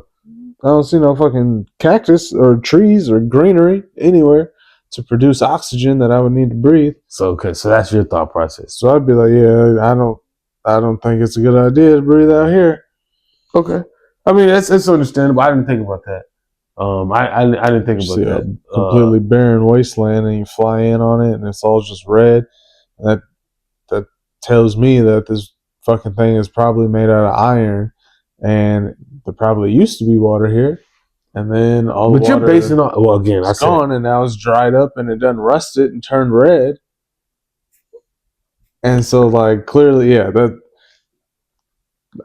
Speaker 4: I don't see no fucking cactus or trees or greenery anywhere to produce oxygen that I would need to breathe.
Speaker 3: So that's your thought process.
Speaker 4: So I'd be like, yeah, I don't think it's a good idea to breathe out here.
Speaker 3: Okay. I mean, it's understandable. I didn't think about that. I didn't think about that.
Speaker 4: Completely barren wasteland, and you fly in on it, and it's all just red. That tells me that this fucking thing is probably made out of iron, and there probably used to be water here, and then all the water. But you're basing on it's gone, and now it's dried up, and it done rusted and turned red. And so, like, clearly, yeah, that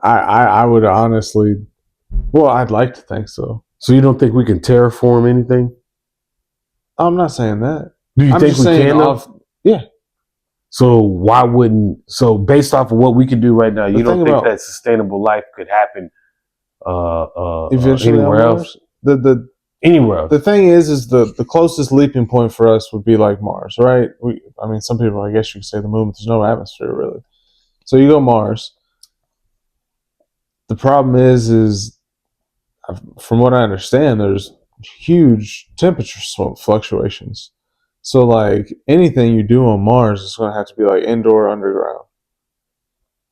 Speaker 4: I would honestly, well, I'd like to think so.
Speaker 3: So you don't think we can terraform anything?
Speaker 4: I'm not saying that.
Speaker 3: Do you think we can?
Speaker 4: Yeah.
Speaker 3: So why wouldn't? So based off of what we can do right now, you don't think that sustainable life could happen
Speaker 4: eventually
Speaker 3: anywhere else? Anywhere else.
Speaker 4: The thing is the closest leaping point for us would be like Mars, right? I mean, some people, I guess you could say the moon, but there's no atmosphere really. So you go Mars. The problem is from what I understand, there's huge temperature fluctuations. So, like, anything you do on Mars is going to have to be, like, indoor or underground.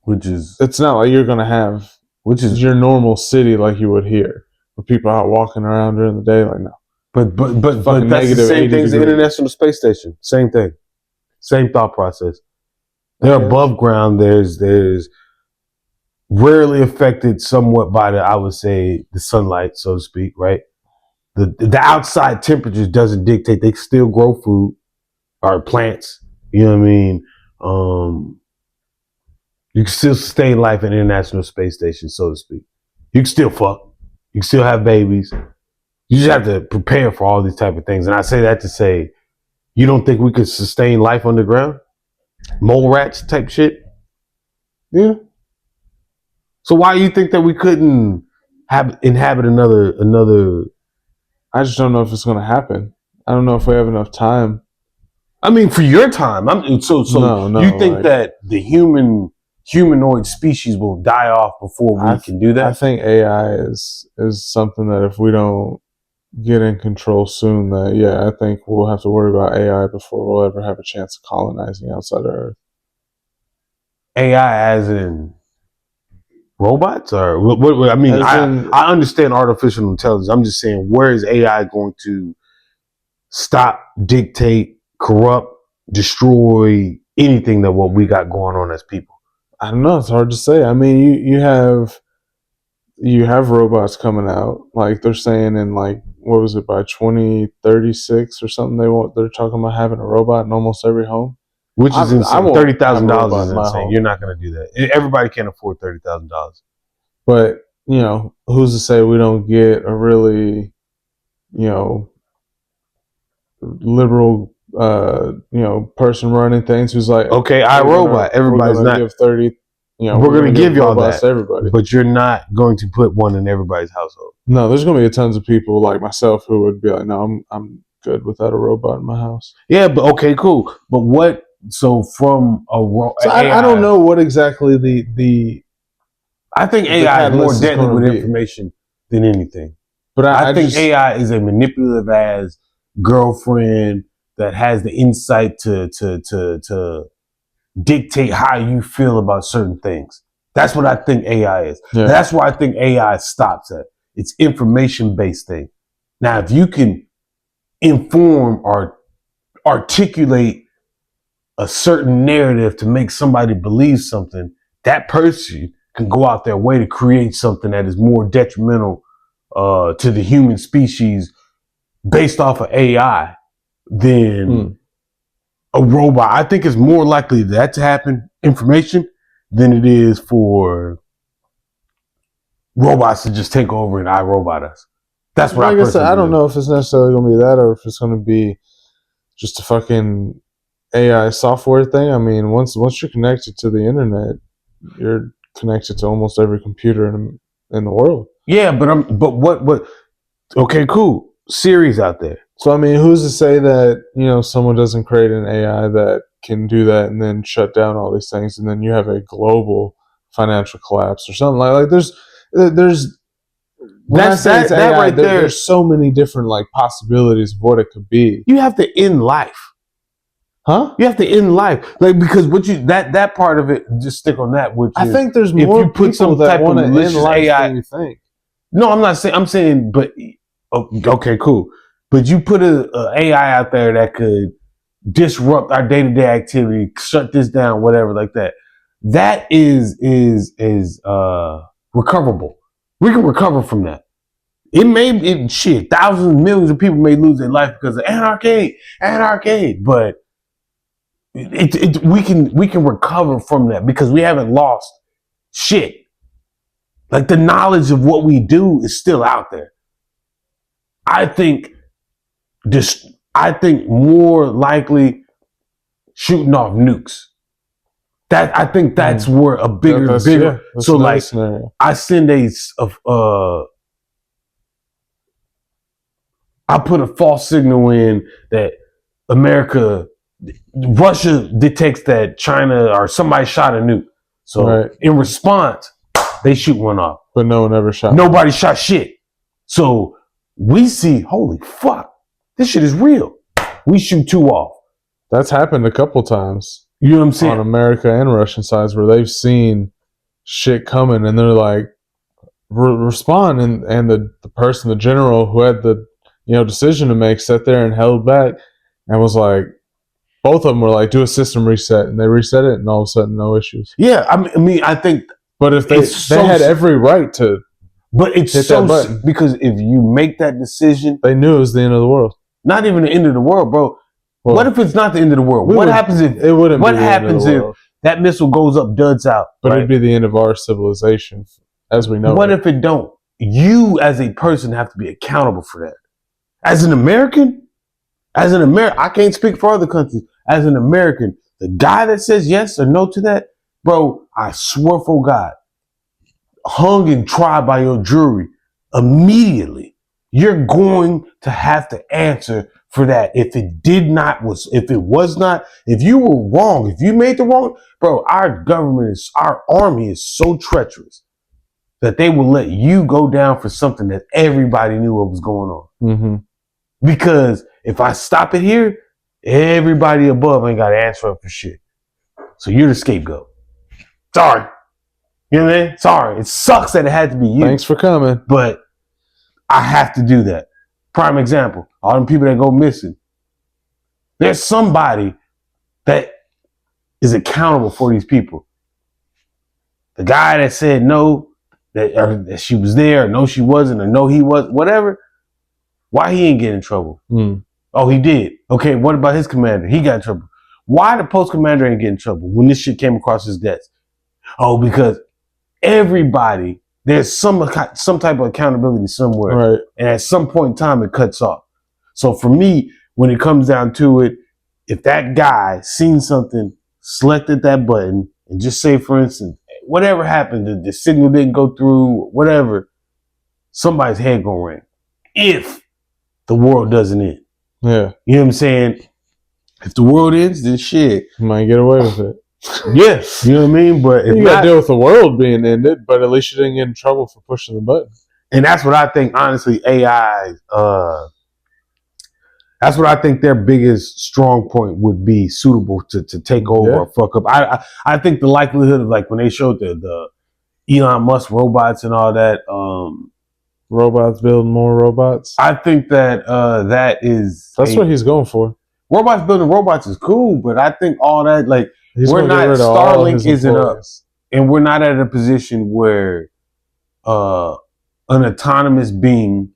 Speaker 4: It's not like you're going to have, your normal city like you would here, where people are out walking around during the day, like, no.
Speaker 3: But that's the same thing as the International Space Station. Same thing. Same thought process. They're above ground. There's rarely affected somewhat by I would say, the sunlight, so to speak, right? The outside temperatures doesn't dictate. They still grow food or plants. You know what I mean? You can still sustain life in the International Space Station, so to speak. You can still fuck. You can still have babies. You just have to prepare for all these type of things. And I say that to say, you don't think we could sustain life underground? Mole rats type shit?
Speaker 4: Yeah.
Speaker 3: So why do you think that we couldn't inhabit another.
Speaker 4: I just don't know if it's going to happen. I don't know if we have enough time.
Speaker 3: I mean, for your time,
Speaker 4: No,
Speaker 3: you think
Speaker 4: like-
Speaker 3: that the humanoid species will die off before we can do that?
Speaker 4: I think AI is something that if we don't get in control soon, that I think we'll have to worry about AI before we'll ever have a chance of colonizing outside of Earth.
Speaker 3: AI as in robots, or what I mean, I understand artificial intelligence. I'm just saying, where is AI going to stop, dictate, corrupt, destroy anything that what we got going on as people?
Speaker 4: I don't know. It's hard to say. I mean, you have robots coming out. Like they're saying in like, what was it, by 2036 or something? They're talking about having a robot in almost every home.
Speaker 3: Which is insane. $30,000 is
Speaker 4: in my
Speaker 3: insane.
Speaker 4: home.
Speaker 3: You're not going to do that. Everybody can't afford $30,000.
Speaker 4: But who's to say we don't get a really, liberal, person running things who's like,
Speaker 3: Okay, iRobot. Everybody's
Speaker 4: we're gonna
Speaker 3: not.
Speaker 4: give 30.
Speaker 3: We're going to give y'all
Speaker 4: robots
Speaker 3: that,
Speaker 4: to everybody.
Speaker 3: but you're not going to put one in everybody's household.
Speaker 4: No, there's going to be tons of people like myself who would be like, no, I'm good without a robot in my house.
Speaker 3: Yeah, but okay, cool. But what? So from
Speaker 4: I don't know what exactly the
Speaker 3: I think
Speaker 4: the
Speaker 3: AI is more
Speaker 4: catalyst is
Speaker 3: deadly
Speaker 4: gonna
Speaker 3: with
Speaker 4: be.
Speaker 3: information than anything.
Speaker 4: But
Speaker 3: I think AI is a manipulative ass girlfriend that has the insight to dictate how you feel about certain things. That's what I think AI is.
Speaker 4: Yeah.
Speaker 3: That's where I think AI stops at. It's information based thing. Now, if you can inform or articulate a certain narrative to make somebody believe something, that person can go out their way to create something that is more detrimental to the human species based off of AI than a robot. I think it's more likely that to happen, information, than it is for robots to just take over and iRobot us. That's what
Speaker 4: like I said, I don't know if it's necessarily going to be that or if it's going to be just a fucking AI software thing. I mean, once you're connected to the internet, you're connected to almost every computer in the world.
Speaker 3: Yeah, but what? Okay, cool. Siri's out there.
Speaker 4: So I mean, who's to say that someone doesn't create an AI that can do that and then shut down all these things, and then you have a global financial collapse or something like there's. When I say it's AI,
Speaker 3: right there.
Speaker 4: There's so many different like possibilities of what it could be.
Speaker 3: You have to end life.
Speaker 4: Huh?
Speaker 3: You have to end life, like, because what you that part of it. Just stick on that. Which
Speaker 4: I think there's more
Speaker 3: you put
Speaker 4: people
Speaker 3: some
Speaker 4: that
Speaker 3: type of
Speaker 4: want to end
Speaker 3: malicious
Speaker 4: life
Speaker 3: AI.
Speaker 4: than you think.
Speaker 3: No, I'm not saying. I'm saying, but okay, cool. But you put a AI out there that could disrupt our day to day activity, shut this down, whatever, like that. That is recoverable. We can recover from that. It may thousands, millions of people may lose their life because of anarchy, but we can recover from that because we haven't lost shit. Like, the knowledge of what we do is still out there. I think more likely shooting off nukes. I think that's where a bigger. So like,
Speaker 4: scenario.
Speaker 3: I send I put a false signal in that Russia detects that China or somebody shot a nuke. So in response, they shoot one off.
Speaker 4: But no one ever shot.
Speaker 3: Nobody shot shit. So we see, holy fuck, this shit is real. We shoot two off.
Speaker 4: That's happened a couple times.
Speaker 3: You know what I'm saying?
Speaker 4: On America and Russian sides where they've seen shit coming and they're like, respond. And the person, the general who had the decision to make, sat there and held back and was like, both of them were like, do a system reset, and they reset it, and all of a sudden, no issues.
Speaker 3: Yeah, I mean, I think.
Speaker 4: But if they had every right to,
Speaker 3: but it's
Speaker 4: hit that button.
Speaker 3: Because if you make that decision,
Speaker 4: they knew it was the end of the world.
Speaker 3: Not even the end of the world, bro. Well, what if it's not the end of the world? What happens if
Speaker 4: it wouldn't?
Speaker 3: What happens if that missile goes up, duds out?
Speaker 4: But it'd be the end of our civilization, as we know.
Speaker 3: What if it don't? You, as a person, have to be accountable for that. As an American, I can't speak for other countries. As an American, the guy that says yes or no to that, bro, I swear for God, hung and tried by your jury immediately you're going to have to answer for that. If you were wrong, if you made the wrong, bro, our army is so treacherous that they will let you go down for something that everybody knew what was going on.
Speaker 4: Mm-hmm.
Speaker 3: Because if I stop it here, everybody above ain't got to answer up for shit. So you're the scapegoat. Sorry. You know what I mean? Sorry. It sucks that it had to be you.
Speaker 4: Thanks for coming.
Speaker 3: But I have to do that. Prime example, all them people that go missing. There's somebody that is accountable for these people. The guy that said no, that she was there, or no she wasn't, or no he was, whatever, why he ain't getting in trouble? Oh, he did. Okay, what about his commander? He got in trouble. Why the post commander ain't getting in trouble when this shit came across his desk? Oh, because everybody, there's some type of accountability somewhere.
Speaker 4: Right.
Speaker 3: And at some point in time, it cuts off. So for me, when it comes down to it, if that guy seen something, selected that button, and just say, for instance, whatever happened, the signal didn't go through, whatever, somebody's head gonna ring. If the world doesn't end.
Speaker 4: Yeah.
Speaker 3: You know what I'm saying? If the world ends, then shit.
Speaker 4: You might get away with it.
Speaker 3: Yeah. You know what I mean? But if
Speaker 4: you got to deal with the world being ended, but at least you didn't get in trouble for pushing the button.
Speaker 3: And that's what I think, honestly, AI, that's what I think their biggest strong point would be suitable to take over or fuck up. I think the likelihood of, like, when they showed the Elon Musk robots and all that,
Speaker 4: robots building more robots.
Speaker 3: I think that that's
Speaker 4: what he's going for.
Speaker 3: Robots building robots is cool, but I think all that, like, we're not,
Speaker 4: Starlink
Speaker 3: isn't up, and we're not at a position where an autonomous being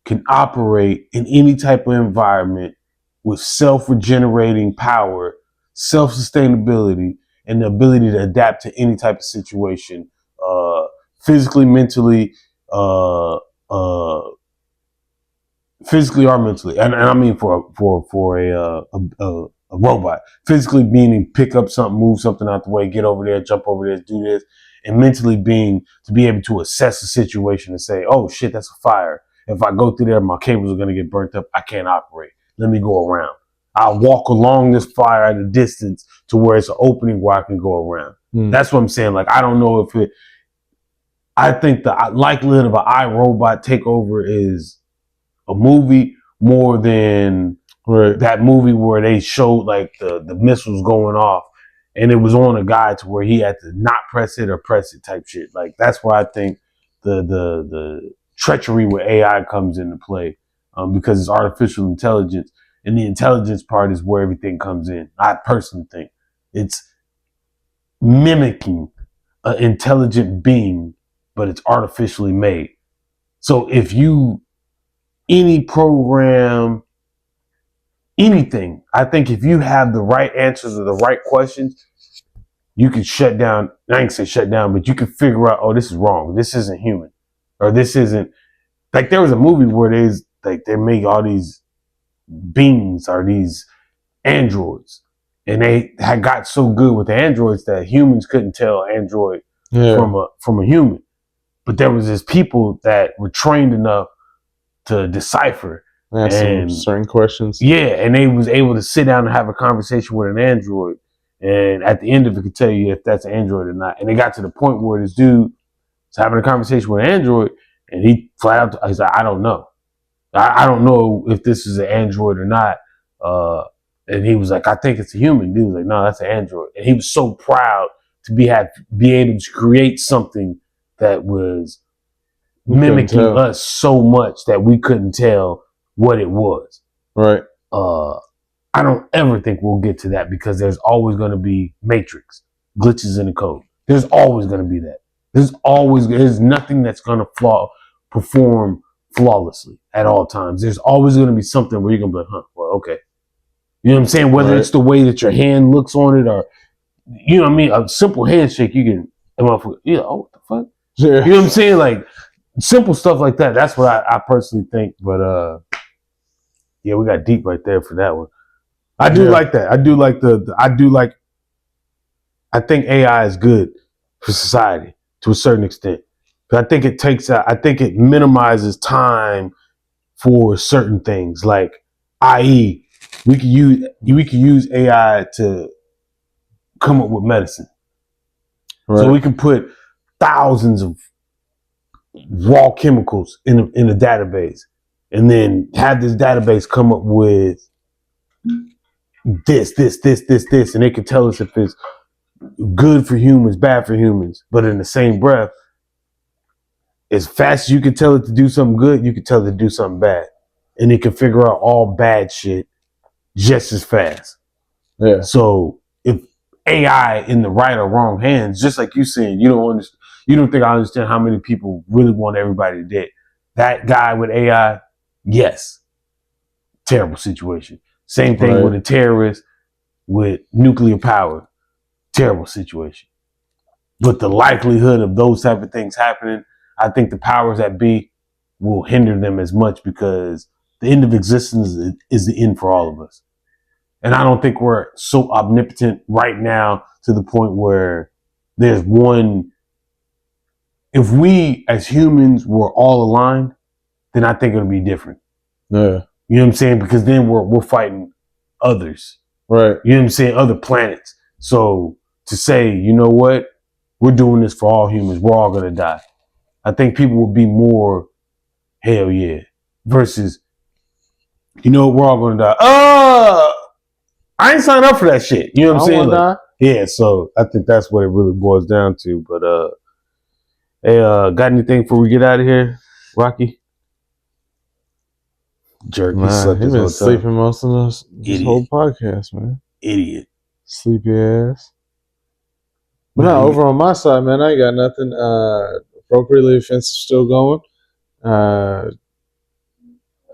Speaker 3: can operate in any type of environment with self-regenerating power, self-sustainability, and the ability to adapt to any type of situation, physically, mentally, physically or mentally, and I mean for a robot. Physically meaning pick up something, move something out the way, get over there, jump over there, do this, and mentally being to be able to assess the situation and say, "Oh shit, that's a fire. If I go through there, my cables are going to get burnt up. I can't operate. Let me go around. I'll walk along this fire at a distance to where it's an opening where I can go around." That's what I'm saying. Like, I don't know if it. I think the likelihood of an iRobot takeover is a movie more than that movie where they showed, like, the missiles going off and it was on a guy to where he had to not press it or press it type shit. Like, that's where I think the treachery with AI comes into play, because it's artificial intelligence, and the intelligence part is where everything comes in. I personally think it's mimicking an intelligent being, but it's artificially made. So if any program, anything, I think if you have the right answers or the right questions, you can shut down. I ain't say shut down, but you can figure out, oh, this is wrong. This isn't human, or this isn't. Like, there was a movie where they make all these beings or these androids, and they had got so good with the androids that humans couldn't tell android from a human. But there was this people that were trained enough to decipher
Speaker 4: some certain questions.
Speaker 3: Yeah, and they was able to sit down and have a conversation with an android, and at the end of it could tell you if that's an android or not. And they got to the point where this dude was having a conversation with an android, and he flat out, he's like, I don't know. I don't know if this is an android or not. And he was like, I think it's a human. Dude was like, no, that's an android. And he was so proud to be able to create something that was mimicking us so much that we couldn't tell what it was.
Speaker 4: Right.
Speaker 3: I don't ever think we'll get to that, because there's always going to be matrix glitches in the code. There's always going to be that. There's nothing that's going to perform flawlessly at all times. There's always going to be something where you're going to be like, well, okay. You know what I'm saying? Whether it's the way that your hand looks on it, or, you know what I mean? A simple handshake, you can, oh, what the fuck?
Speaker 4: Yeah.
Speaker 3: You know what I'm saying? Like, simple stuff like that. That's what I personally think. But yeah, we got deep right there for that one. I do like that. I think AI is good for society to a certain extent. I think it minimizes time for certain things, like, i.e., we could use AI to come up with medicine.
Speaker 4: Right.
Speaker 3: So we can put thousands of raw chemicals in a database, and then have this database come up with this, and it can tell us if it's good for humans, bad for humans. But in the same breath, as fast as you can tell it to do something good, you can tell it to do something bad, and it can figure out all bad shit just as fast.
Speaker 4: Yeah.
Speaker 3: So if AI in the right or wrong hands, just like you saying, you don't think I understand how many people really want everybody dead. That guy with AI, yes, terrible situation. Same thing with a terrorist with nuclear power, terrible situation. But the likelihood of those type of things happening, I think the powers that be will hinder them as much, because the end of existence is the end for all of us. And I don't think we're so omnipotent right now to the point where there's one. If we as humans were all aligned, then I think it'll be different.
Speaker 4: Yeah.
Speaker 3: You know what I'm saying? Because then we're fighting others.
Speaker 4: Right.
Speaker 3: You know what I'm saying? Other planets. So to say, you know what? We're doing this for all humans. We're all going to die. I think people will be more, hell yeah, versus, you know, we're all going to die. I ain't signed up for that shit. You know what I'm saying? Like, yeah, so I think that's what it really boils down to. But hey, got anything before we get out of here, Rocky? Jerk, he slept
Speaker 4: He's
Speaker 3: this
Speaker 4: been
Speaker 3: whole
Speaker 4: sleeping
Speaker 3: time.
Speaker 4: most of this whole podcast, man.
Speaker 3: Idiot.
Speaker 4: Sleepy ass. But no, over on my side, man, I ain't got nothing. Appropriately offensive still going.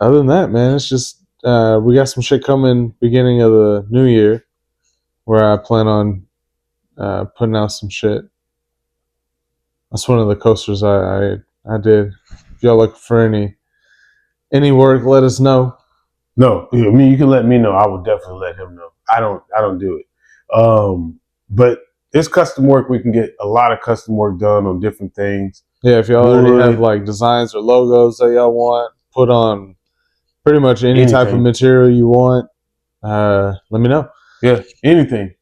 Speaker 4: Other than that, man, it's just we got some shit coming beginning of the new year where I plan on putting out some shit. That's one of the coasters I did. If y'all looking for any work, let us know.
Speaker 3: No, I mean, you can let me know. I will definitely let him know. I don't do it. But it's custom work. We can get a lot of custom work done on different things.
Speaker 4: Yeah, if y'all already have like designs or logos that y'all want put on pretty much any type of material you want, let me know.
Speaker 3: Yeah, anything.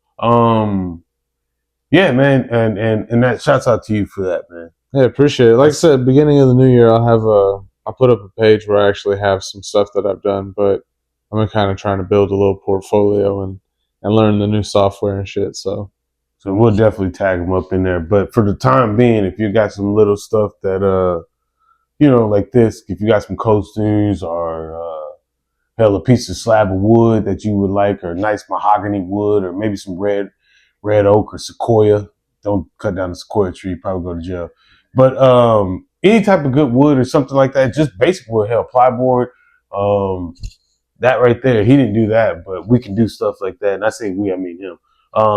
Speaker 3: Yeah, man, and that shouts out to you for that, man.
Speaker 4: Yeah, appreciate it. Like I said, beginning of the new year, I'll put up a page where I actually have some stuff that I've done, but I'm kind of trying to build a little portfolio and learn the new software and shit. So
Speaker 3: we'll definitely tag them up in there. But for the time being, if you got some little stuff that you know, like this, if you got some coasters or hell, a piece of slab of wood that you would like, or nice mahogany wood, or maybe some red oak or sequoia. Don't cut down the sequoia tree, probably go to jail. But any type of good wood or something like that, just basic wood, hell, plyboard, that right there. He didn't do that, but we can do stuff like that. And I say we, I mean him.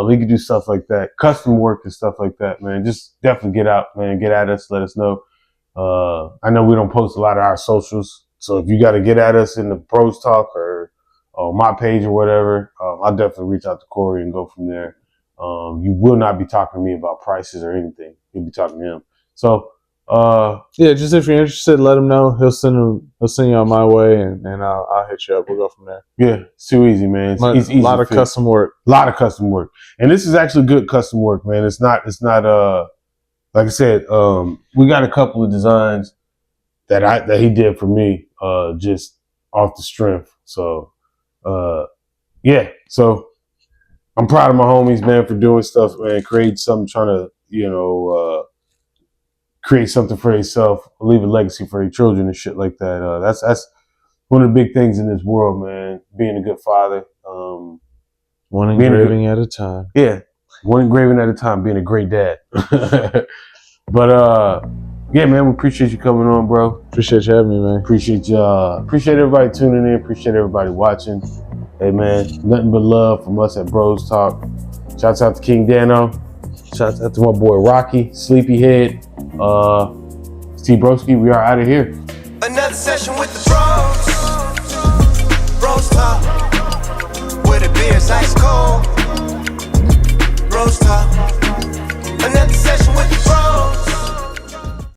Speaker 3: He can do stuff like that, custom work and stuff like that, man. Just definitely get out, man. Get at us, let us know. I know we don't post a lot of our socials, so if you got to get at us in the BrosTalk or my page or whatever, I'll definitely reach out to Corey and go from there. You will not be talking to me about prices or anything. You'll be talking to him. So
Speaker 4: yeah, just if you're interested, let him know. He'll send you on my way, and I'll hit you up. We'll go from there.
Speaker 3: Yeah, it's too easy, man. It's easy.
Speaker 4: A lot of custom work.
Speaker 3: A lot of custom work, and this is actually good custom work, man. It's not. Like I said, we got a couple of designs that he did for me, just off the strength. So, yeah. So I'm proud of my homies, man, for doing stuff, man. Create something, trying to, you know, create something for yourself, leave a legacy for your children and shit like that. That's one of the big things in this world, man. Being a good father.
Speaker 4: One engraving at a time.
Speaker 3: Yeah, one engraving at a time. Being a great dad. But yeah, man, we appreciate you coming on, bro.
Speaker 4: Appreciate you having me, man.
Speaker 3: Appreciate everybody tuning in. Appreciate everybody watching. Hey, man, nothing but love from us at BrosTalk. Shouts out to King Dano. Shouts out to my boy Rocky, Sleepyhead. Steve Broski, we are out of here.
Speaker 2: Another session with the bros.